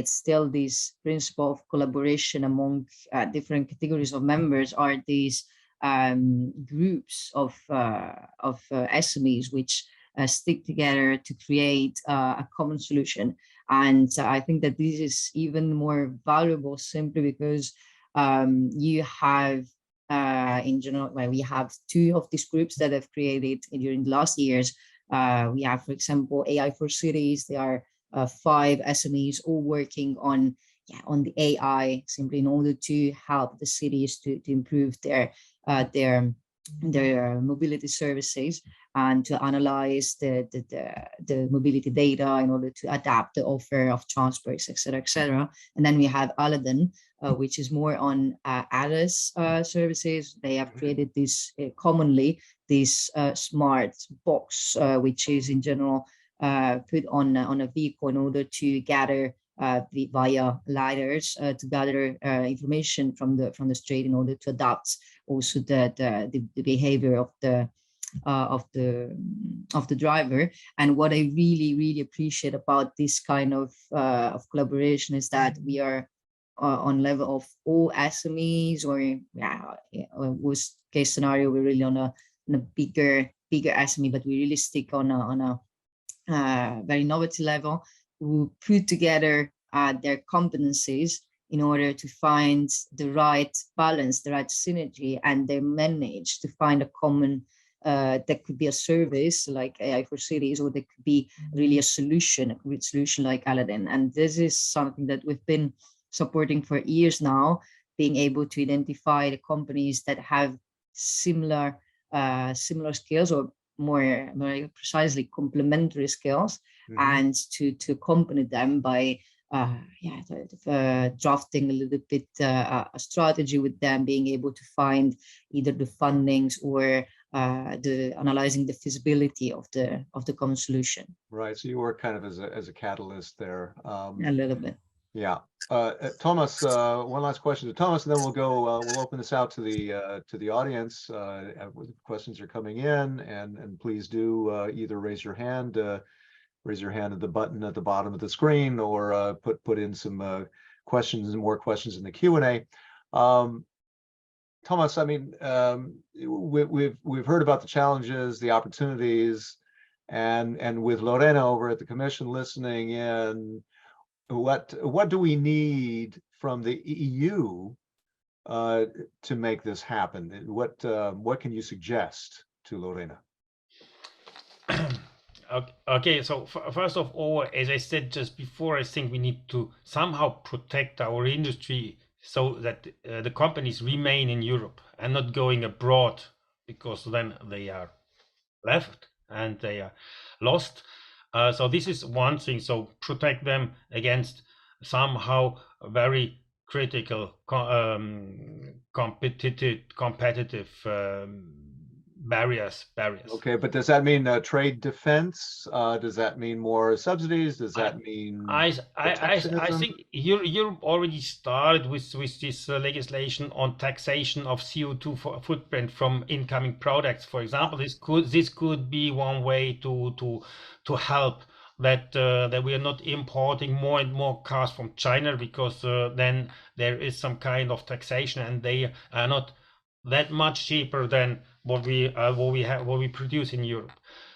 still this principle of collaboration among different categories of members, are these groups of SMEs which stick together to create a common solution. And I think that this is even more valuable simply because you have in general, we have two of these groups that have created during the last years. We have, for example, AI for Cities. There are 5 SMEs all working on the AI, simply in order to help the cities to improve their mobility services and to analyze the mobility data in order to adapt the offer of transports, etc., etc. And then we have Aladdin, which is more on ADAS services. They have created this commonly this smart box, which is in general put on a vehicle in order to gather via lidars to gather information from the street in order to adapt also the behavior of the driver. And what I really appreciate about this kind of collaboration is that we are on level of all SMEs, or worst case scenario, we're really on a bigger SME, but we really stick on a very innovative level, who put together their competencies in order to find the right balance, the right synergy, and they manage to find a common that could be a service like AI for Cities, or that could be really a solution, like Aladdin. And this is something that we've been supporting for years now, being able to identify the companies that have similar skills, or more precisely complementary skills, and to accompany them by drafting a little bit a strategy with them, being able to find either the fundings or analyzing the feasibility of the common solution. Right. So you work kind of as a catalyst there. A little bit. Yeah. Thomas, one last question to Thomas, and then we'll open this out to the audience. Questions are coming in, and please do either raise your hand at the button at the bottom of the screen, or put in some questions and more questions in the Q&A. Thomas, I mean, we've heard about the challenges, the opportunities, and with Lorena over at the Commission listening in, what do we need from the EU to make this happen? What can you suggest to Lorena? Okay, so first of all, as I said just before, I think we need to somehow protect our industry so that the companies remain in Europe and not going abroad, because then they are left and they are lost. So this is one thing. So protect them against somehow very critical competitive barriers. Okay, but does that mean trade defense? Does that mean more subsidies? Does that mean I protectionism? think Europe already started with this legislation on taxation of CO2 footprint from incoming products. For example, this could be one way to help that that we are not importing more and more cars from China, because then there is some kind of taxation, and they are not that much cheaper than what we produce in Europe.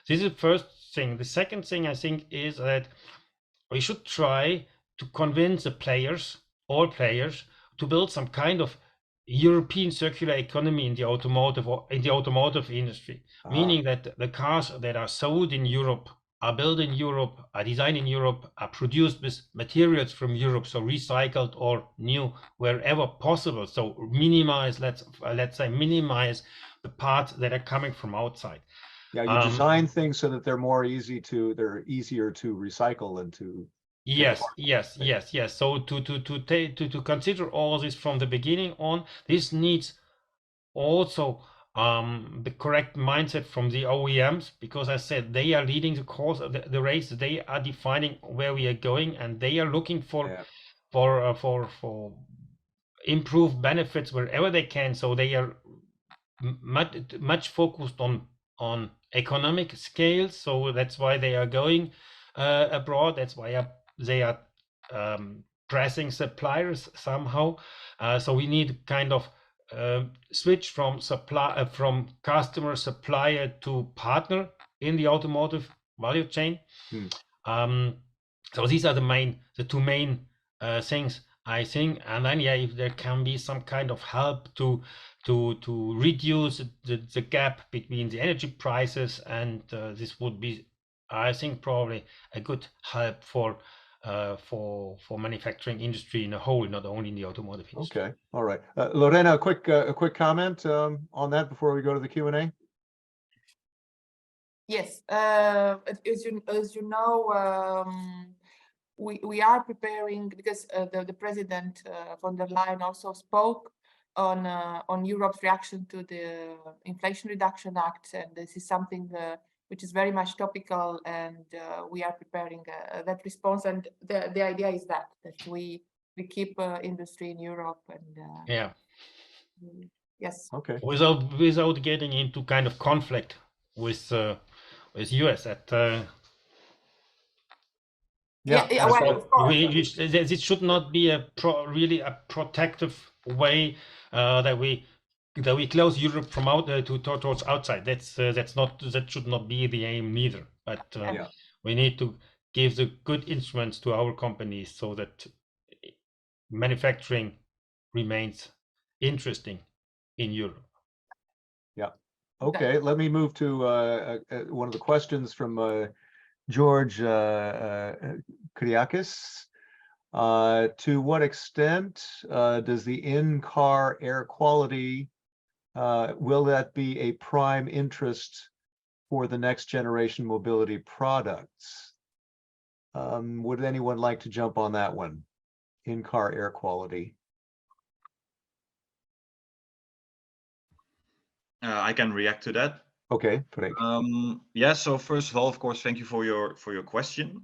This is the first thing. The second thing I think is that we should try to convince the players, all players, to build some kind of European circular economy in the automotive industry, meaning that the cars that are sold in Europe are built in Europe, are designed in Europe, are produced with materials from Europe, so recycled or new wherever possible. So minimize, let's say, minimize the parts that are coming from outside. Yeah, you design things so that they're easier to recycle and to Yes. So to consider all this from the beginning on, this needs also the correct mindset from the OEMs, because I said they are leading the course of the race. They are defining where we are going, and they are looking for improved benefits wherever they can. So they are much focused on economic scales. So that's why they are going abroad. That's why they are pressing suppliers somehow. So we need kind of switch from customer supplier to partner in the automotive value chain. So these are the two main things, I think. And then if there can be some kind of help to reduce the gap between the energy prices, and this would be, I think, probably a good help for manufacturing industry in a whole, not only in the automotive industry. Okay, all right. Lorena, a quick comment on that before we go to the Q&A. Yes, as you know, we are preparing, because the President von der Leyen also spoke on Europe's reaction to the Inflation Reduction Act, and this is something which is very much topical, and we are preparing that response. And the idea is that we keep industry in Europe, and yes. Okay. Without getting into kind of conflict with US at. Well, of course. This should not be really a protective way that we close Europe from towards outside. That should not be the aim neither. But we need to give the good instruments to our companies so that manufacturing remains interesting in Europe. Yeah. Okay. Let me move to one of the questions from George Kyriakis. To what extent does the in-car air quality, will that be a prime interest for the next generation mobility products? Would anyone like to jump on that one? In-car air quality. I can react to that. Okay, great. Yeah. So first of all, of course, thank you for your question.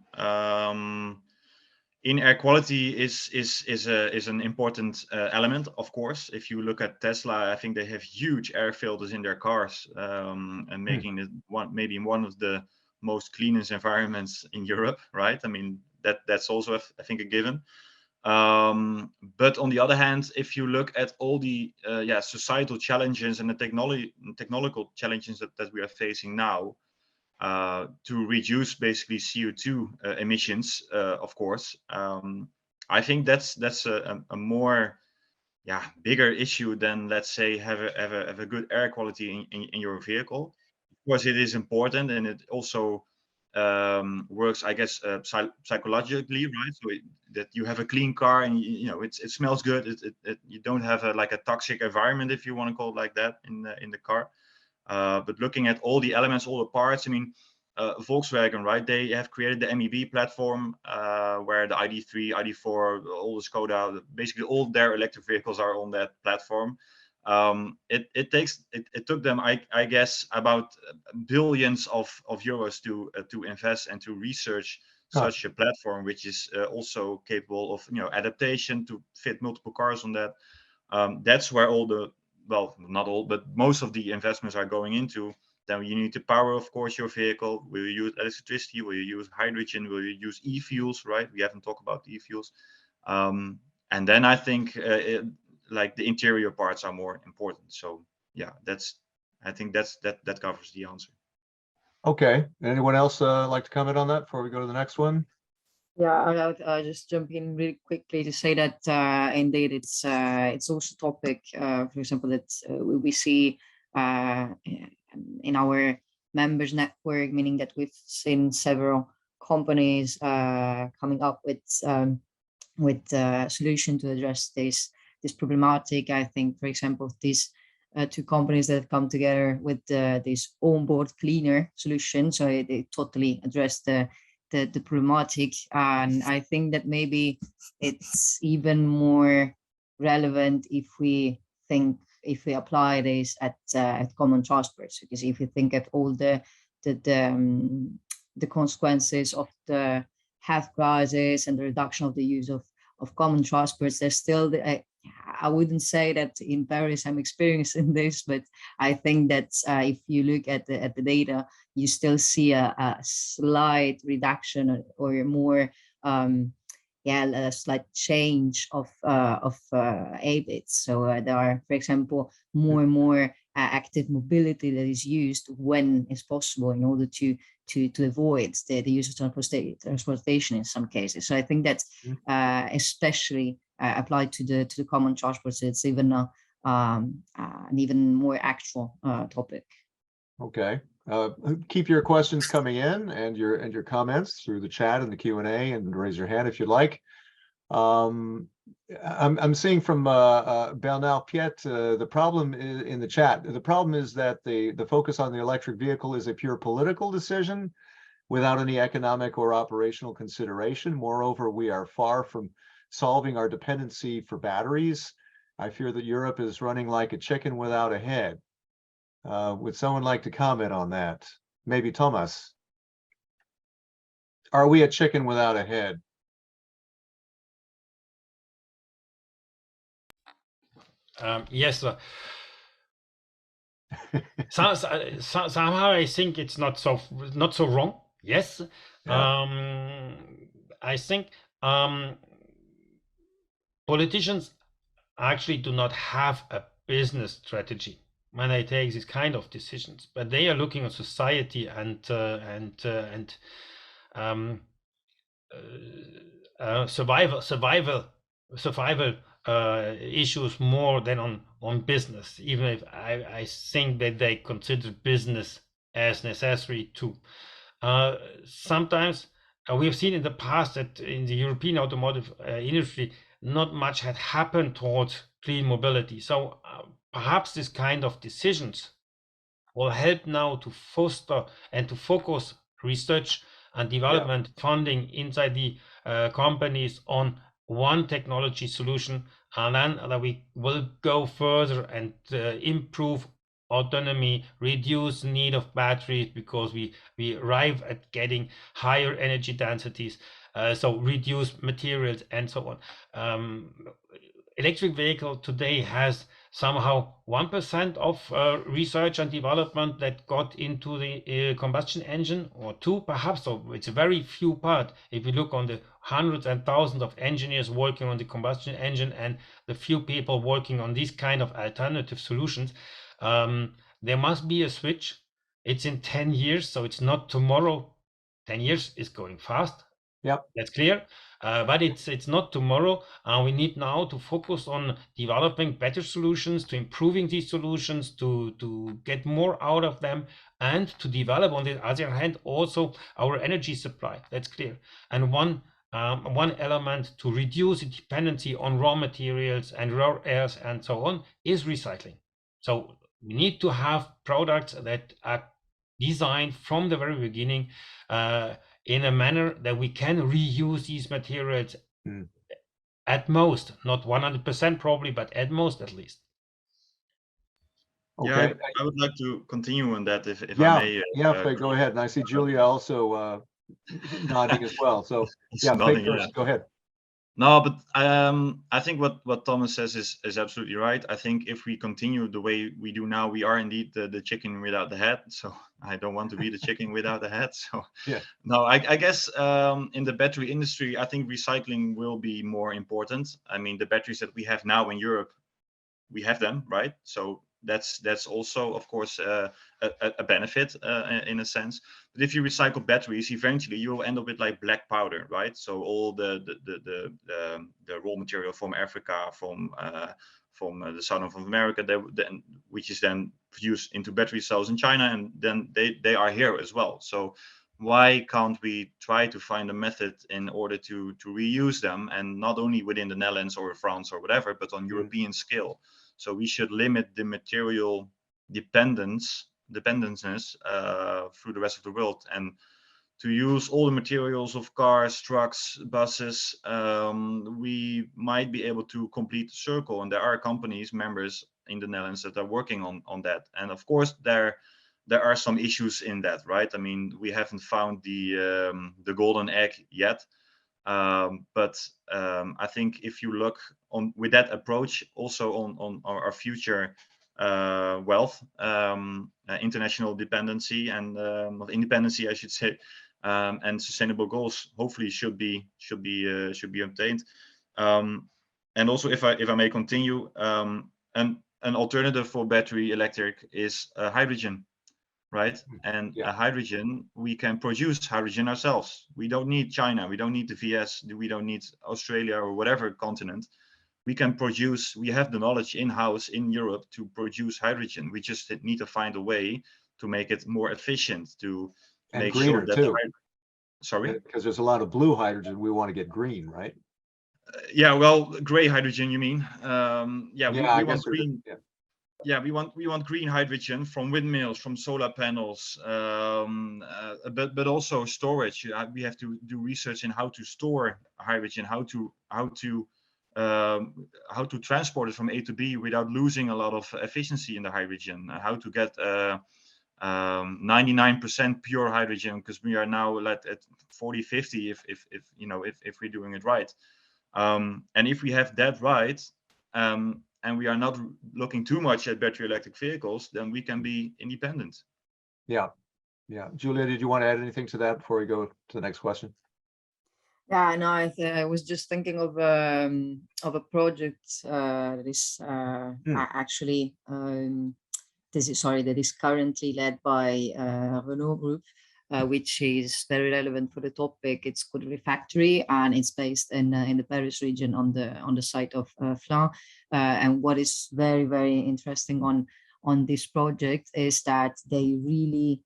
In air quality is an important element, of course. If you look at Tesla, I think they have huge air filters in their cars, and making it maybe one of the most cleanest environments in Europe, right? I mean, that's also I think a given. But on the other hand, if you look at all the societal challenges and the technological challenges that we are facing now, to reduce basically CO2 emissions, of course, I think that's a more bigger issue than, let's say, have a good air quality in your vehicle. Of course, it is important, and it also works, I guess, psychologically, right? So that you have a clean car, and it smells good. You don't have a toxic environment, if you want to call it like that, in the car. But looking at all the elements, all the parts, I mean, Volkswagen, right? They have created the MEB platform, where the ID3, ID4, all the Skoda, basically all their electric vehicles are on that platform. It took them, I guess, about billions of euros to invest and to research such a platform, which is also capable of adaptation to fit multiple cars on that. That's where all the, well, not all, but most of the investments are going into. Then you need to power, of course, your vehicle. Will you use electricity? Will you use hydrogen? Will you use e-fuels? Right? We haven't talked about e-fuels. And then I think like the interior parts are more important. So yeah, I think that covers the answer. Okay. Anyone else like to comment on that before we go to the next one? Yeah, I'll just jump in really quickly to say that indeed it's also a topic, for example, that we see in our members network, meaning that we've seen several companies coming up with a solution to address this problematic. I think, for example, these two companies that have come together with this onboard cleaner solution, so they totally address the problematic. And I think that maybe it's even more relevant if we apply this at common transports, because if you think of all the consequences of the health crisis and the reduction of the use of common transports, there's still I wouldn't say that in Paris I'm experiencing this, but I think that if you look at the data, you still see a slight reduction or more, a slight change of habits. So there are, for example, more and more active mobility that is used when it's possible in order to avoid the use of transportation in some cases. So I think that's especially applied to the common transport. So it's even an even more actual topic. Okay. Keep your questions coming in and your comments through the chat and the Q&A, and raise your hand if you'd like. I'm seeing from Bernard Piet, the problem in the chat. The problem is that the focus on the electric vehicle is a pure political decision without any economic or operational consideration. Moreover, we are far from solving our dependency for batteries. I fear that Europe is running like a chicken without a head. Would someone like to comment on that? Maybe Thomas. Are we a chicken without a head? Yes. Somehow I think it's not so wrong. Yes. Yeah. I think politicians actually do not have a business strategy when they take these kind of decisions, but they are looking at society and survival issues more than on business, even if I think that they consider business as necessary too. Sometimes we have seen in the past that in the European automotive industry, not much had happened towards clean mobility. So perhaps this kind of decisions will help now to foster and to focus research and development funding inside the companies on one technology solution, and then that we will go further and improve autonomy, reduce need of batteries because we arrive at getting higher energy densities, so reduce materials and so on. Electric vehicle today has somehow 1% of research and development that got into the combustion engine, or 2 perhaps, so it's a very few part. If you look on the hundreds and thousands of engineers working on the combustion engine and the few people working on these kind of alternative solutions, there must be a switch. It's in 10 years, so it's not tomorrow. 10 years is going fast. Yep, that's clear. But it's not tomorrow. We need now to focus on developing better solutions, to improving these solutions, to get more out of them, and to develop, on the other hand, also our energy supply. That's clear. And one element to reduce the dependency on raw materials and rare earths and so on is recycling. So we need to have products that are designed from the very beginning in a manner that we can reuse these materials at most, not 100% probably, but at most at least. Okay. Yeah, I would like to continue on that if Yeah, I may. Faye, go ahead. And I see Julia also nodding as well. So It's yeah, Faye nodding, yeah. first. Go ahead. No, but I think what Thomas says is absolutely right. I think if we continue the way we do now, we are indeed the chicken without the head. So I don't want to be the chicken without the head. So Yeah. no, I guess in the battery industry, I think recycling will be more important. I mean, the batteries that we have now in Europe, we have them, right? So that's also, of course, a benefit in a sense. But if you recycle batteries, eventually you will end up with like black powder, right? So all the raw material from Africa, from the south of America, which is then produced into battery cells in China, and then they are here as well. So why can't we try to find a method in order to reuse them, and not only within the Netherlands or France or whatever, but on European scale? So we should limit the material dependencies through the rest of the world, and to use all the materials of cars, trucks, buses. We might be able to complete the circle, and there are companies, members in the Netherlands that are working on that. And of course, there are some issues in that, right? I mean, we haven't found the golden egg yet. But I think if you look on with that approach also on our future wealth, international dependency, and independency, I should say, and sustainable goals hopefully should be obtained. And also, if I may continue, an alternative for battery electric is hydrogen. Right? And hydrogen, we can produce hydrogen ourselves. We don't need China. We don't need the VS. We don't need Australia or whatever continent. We can produce, we have the knowledge in-house in Europe to produce hydrogen. We just need to find a way to make it more efficient, to make sure that too. Sorry? Because there's a lot of blue hydrogen. We want to get green, right? Yeah, well, gray hydrogen, you mean? We want green. Yeah, we want green hydrogen from windmills, from solar panels, but also storage. We have to do research in how to store hydrogen, how to transport it from A to B without losing a lot of efficiency in the hydrogen. How to get 99% pure hydrogen, because we are now at 40, 50 if we're doing it right. And if we have that right, and we are not looking too much at battery electric vehicles, then we can be independent. Yeah. Julia, did you want to add anything to that before we go to the next question? Yeah, no, I was just thinking of a project that is actually that is currently led by Renault Group, which is very relevant for the topic. It's called Refactory, and it's based in the Paris region on the site of Flins. And what is very, very interesting on this project is that they really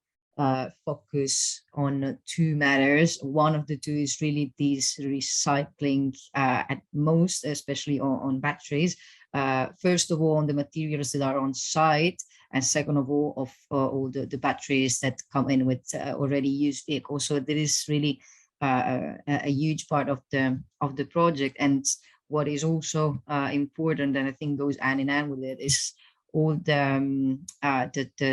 focus on two matters. One of the two is really this recycling at most, especially on batteries. First of all, on the materials that are on site, and second of all, of all the batteries that come in with already used vehicles. So there is really a huge part of the project. And what is also important, and I think goes hand in hand with it, is all the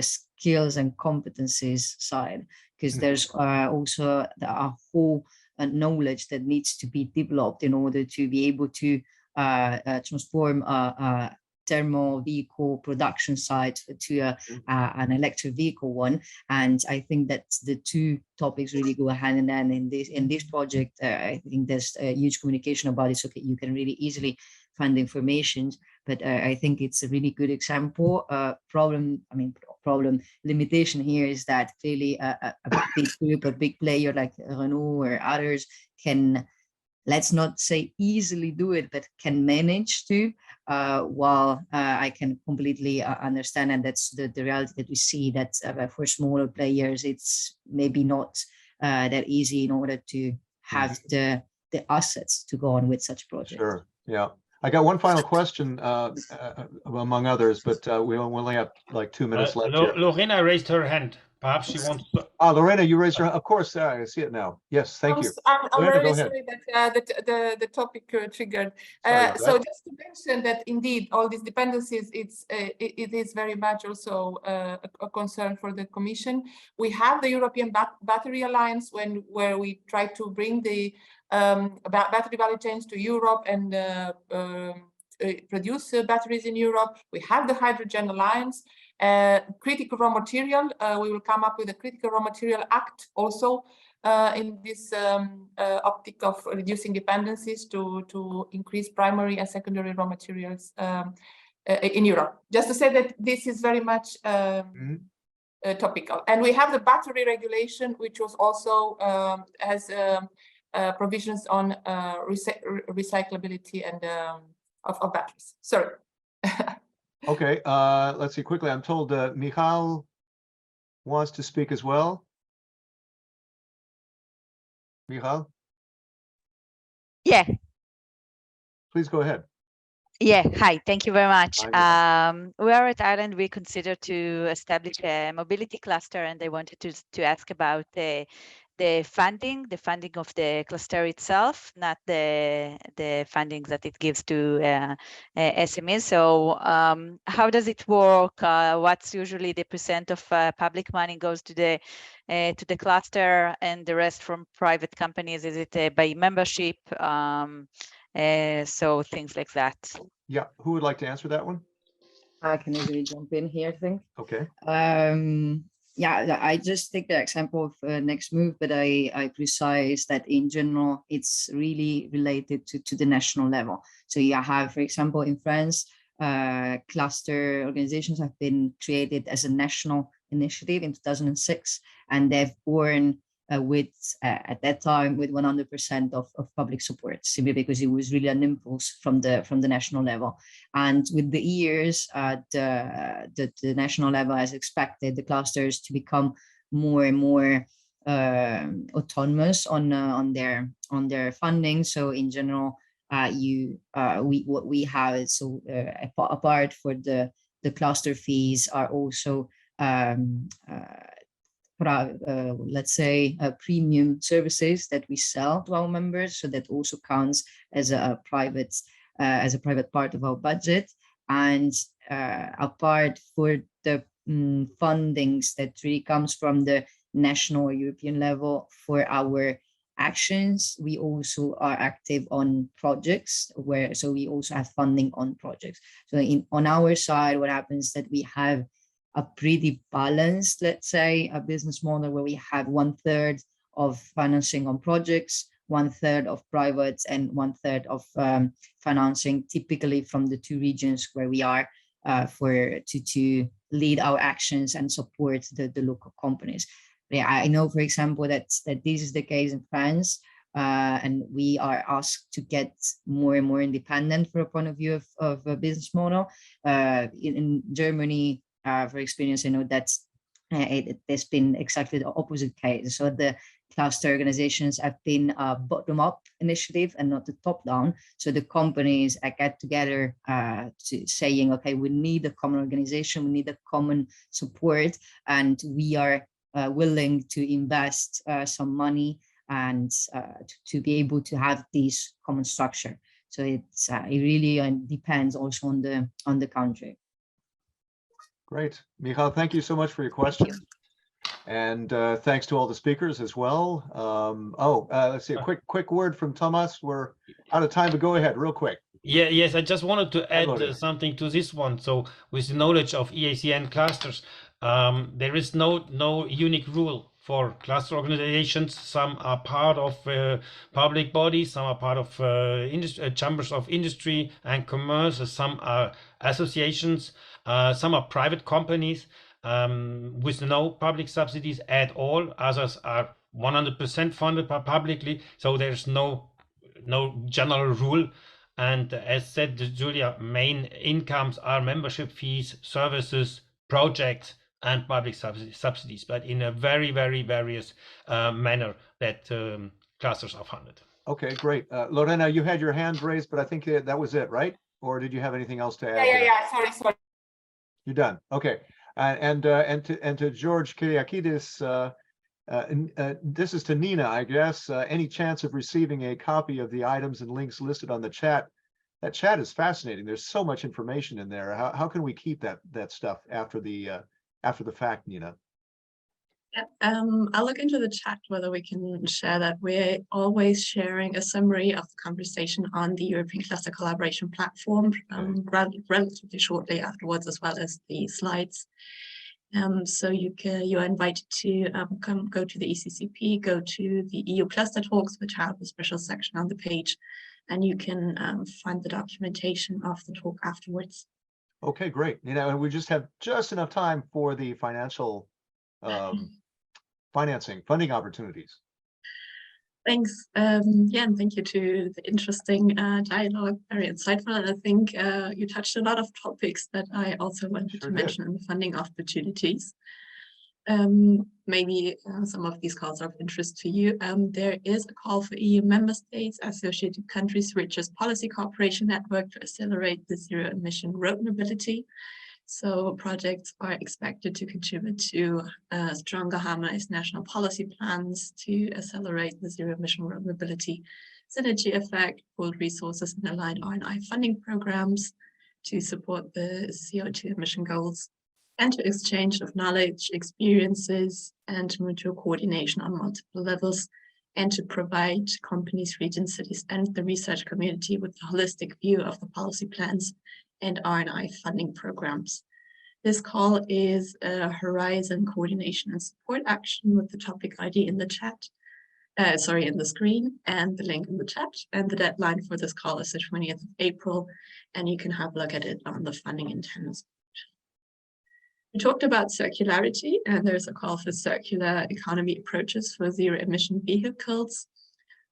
skills and competencies side, because there's also a whole knowledge that needs to be developed in order to be able to transform a thermal vehicle production site to an electric vehicle one. And I think that the two topics really go hand in hand in this project. I think there's a huge communication about it, so you can really easily find the information. But I think it's a really good example. Limitation here is that clearly a big group, a big player like Renault or others can, let's not say easily do it, but can manage to, while I can completely understand, and that's the reality that we see, that for smaller players, it's maybe not that easy in order to have the assets to go on with such projects. Sure, yeah. I got one final question among others, but we only have like 2 minutes left here. Lorena raised her hand. perhaps she wants to. Lorena, you raised your, of course, I see it now. Yes, thank you. I'm Lorena, really go ahead. sorry that the topic triggered. Sorry about So that. just to mention that indeed all these dependencies, it is very much also a concern for the Commission. We have the European Battery Alliance where we try to bring the battery value chains to Europe and produce batteries in Europe. We have the Hydrogen Alliance. Critical raw material, we will come up with a Critical Raw Material Act also in this optic of reducing dependencies to increase primary and secondary raw materials in Europe. Just to say that this is very much topical. And we have the battery regulation, which was also has provisions on recyclability and of batteries. Sorry. Okay, let's see quickly. I'm told Michal wants to speak as well. Michal, Yeah, please go ahead. yeah. Hi, thank you very much. Hi, We are at Ireland. We consider to establish a mobility cluster, and I wanted to ask about the funding of the cluster itself, not the funding that it gives to SMEs. So how does it work? What's usually the percent of public money goes to the cluster and the rest from private companies? Is it by membership? So things like that. Yeah, who would like to answer that one? I can easily jump in here, I think. Okay. Yeah, I just take the example of Next Move, but I precise that in general, it's really related to the national level. So you have, for example, in France, cluster organizations have been created as a national initiative in 2006, and they've born at that time with 100% of public support, simply because it was really an impulse from the national level. And with the years, the national level has expected the clusters to become more and more autonomous on their funding. So in general, what we have is apart for the cluster fees are also let's say premium services that we sell to our members, so that also counts as a private part of our budget. And apart for the fundings that really comes from the national or European level for our actions, we also are active on projects so we also have funding on projects. So on our side, what happens is that we have a pretty balanced, let's say, a business model where we have 1/3 of financing on projects, 1/3 of private, and 1/3 of financing, typically from the two regions where we are to lead our actions and support the local companies. Yeah, I know, for example, that this is the case in France, and we are asked to get more and more independent from a point of view of a business model. In Germany, for experience, I know that there's been exactly the opposite case. So the cluster organizations have been a bottom-up initiative and not a top-down. So the companies get together to saying, okay, we need a common organization, we need a common support, and we are willing to invest some money and to be able to have this common structure. So it really depends also on the country. Great. Michal, thank you so much for your question. And thanks to all the speakers as well. Let's see, a quick word from Thomas. We're out of time, but go ahead real quick. Yes, I just wanted to add something to this one. So with the knowledge of EACN clusters, there is no unique rule for cluster organizations. Some are part of public bodies, some are part of chambers of industry and commerce, some are associations, some are private companies with no public subsidies at all. Others are 100% funded publicly, so there's no general rule. And as said, Julia, main incomes are membership fees, services, projects, and public subsidies, but in a very, very various manner that clusters are funded. Okay, great. Lorena, you had your hand raised, but I think that was it, right? Or did you have anything else to add? Yeah. Sorry. You're done. Okay. And to George Kyriakidis, this is to Nina, I guess. Any chance of receiving a copy of the items and links listed on the chat? That chat is fascinating. There's so much information in there. How can we keep that stuff after the fact, Nina? I'll look into the chat whether we can share that. We're always sharing a summary of the conversation on the European Cluster Collaboration Platform relatively shortly afterwards, as well as the slides. So you are invited to go to the ECCP, go to the EU Cluster Talks, which have a special section on the page, and you can find the documentation of the talk afterwards. Okay, great. And we just have just enough time for the financial funding opportunities. Thanks. Yeah, and thank you to the interesting dialogue, very insightful. And I think you touched a lot of topics that I also wanted to mention in the funding opportunities. Maybe some of these calls are of interest to you. There is a call for EU member states, associated countries, richest policy cooperation network to accelerate the zero emission road mobility. So projects are expected to contribute to stronger harmonized national policy plans to accelerate the zero emission road mobility synergy effect, pooled resources and aligned R&I funding programs to support the CO2 emission goals, and to exchange of knowledge, experiences, and mutual coordination on multiple levels, and to provide companies, regions, cities, and the research community with a holistic view of the policy plans and R&I funding programs. This call is a Horizon coordination and support action with the topic ID in the chat, in the screen, and the link in the chat. And the deadline for this call is the 20th of April, and you can have a look at it on the funding intended. We talked about circularity, and there's a call for circular economy approaches for zero emission vehicles,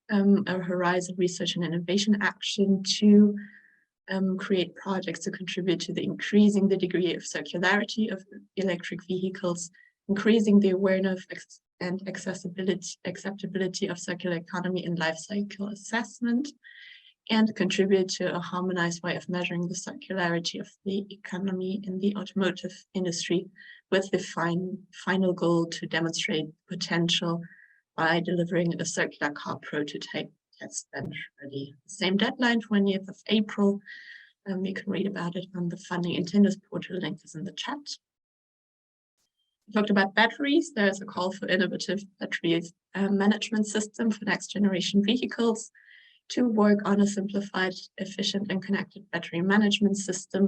a Horizon research and innovation action to create projects to contribute to the increasing the degree of circularity of electric vehicles, increasing the awareness and acceptability of circular economy in life cycle assessment, and contribute to a harmonized way of measuring the circularity of the economy in the automotive industry, with the final goal to demonstrate potential by delivering a circular car prototype test bench ready. Same deadline, 20th of April. You can read about it on the funding intended portal, link is in the chat. We talked about batteries. There's a call for innovative battery management system for next generation vehicles to work on a simplified, efficient, and connected battery management system,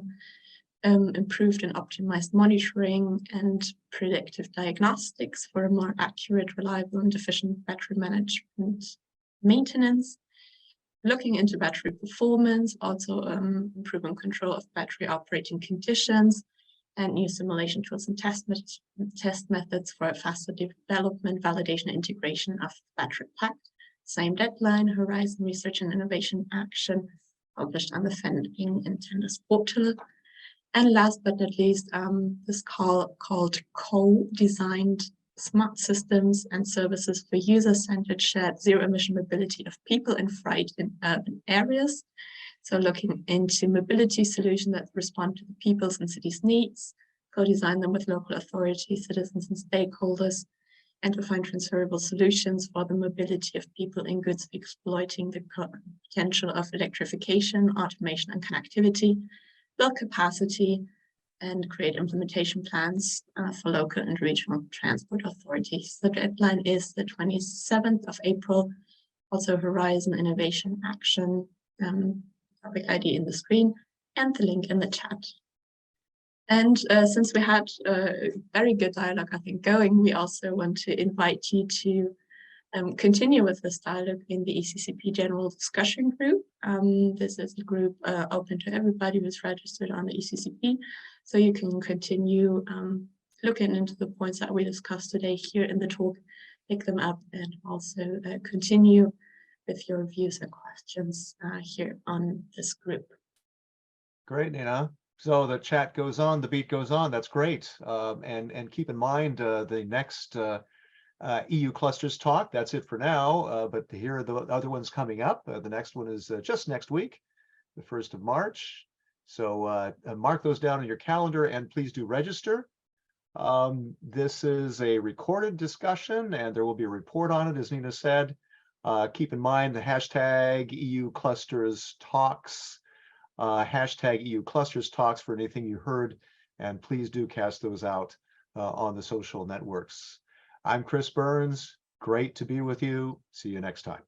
improved and optimized monitoring and predictive diagnostics for a more accurate, reliable, and efficient battery management maintenance, looking into battery performance, also improving control of battery operating conditions, and new simulation tools and test methods for a faster development, validation, and integration of the battery pack. Same deadline, Horizon Research and Innovation Action, published on the funding intended portal. And last but not least, this call called co-designed smart systems and services for user-centered shared zero-emission mobility of people and freight in urban areas. So looking into mobility solutions that respond to the people's and cities' needs, co-design them with local authorities, citizens, and stakeholders, and to find transferable solutions for the mobility of people and goods, exploiting the potential of electrification, automation, and connectivity, build capacity, and create implementation plans for local and regional transport authorities. The deadline is the 27th of April. Also Horizon Innovation Action, topic ID in the screen, and the link in the chat. And since we had a very good dialogue, I think, going, we also want to invite you to continue with this dialogue in the ECCP General Discussion Group. This is a group open to everybody who's registered on the ECCP, so you can continue looking into the points that we discussed today here in the talk, pick them up, and also continue with your views and questions here on this group. Great, Nina. So the chat goes on, the beat goes on. That's great. And keep in mind the next EU clusters talk. That's it for now. But here are the other ones coming up. The next one is just next week, the 1st of March. So mark those down in your calendar and please do register. This is a recorded discussion and there will be a report on it, as Nina said. Keep in mind the hashtag EU Clusters Talks, hashtag EU Clusters Talks for anything you heard, and please do cast those out on the social networks. I'm Chris Burns. Great to be with you. See you next time.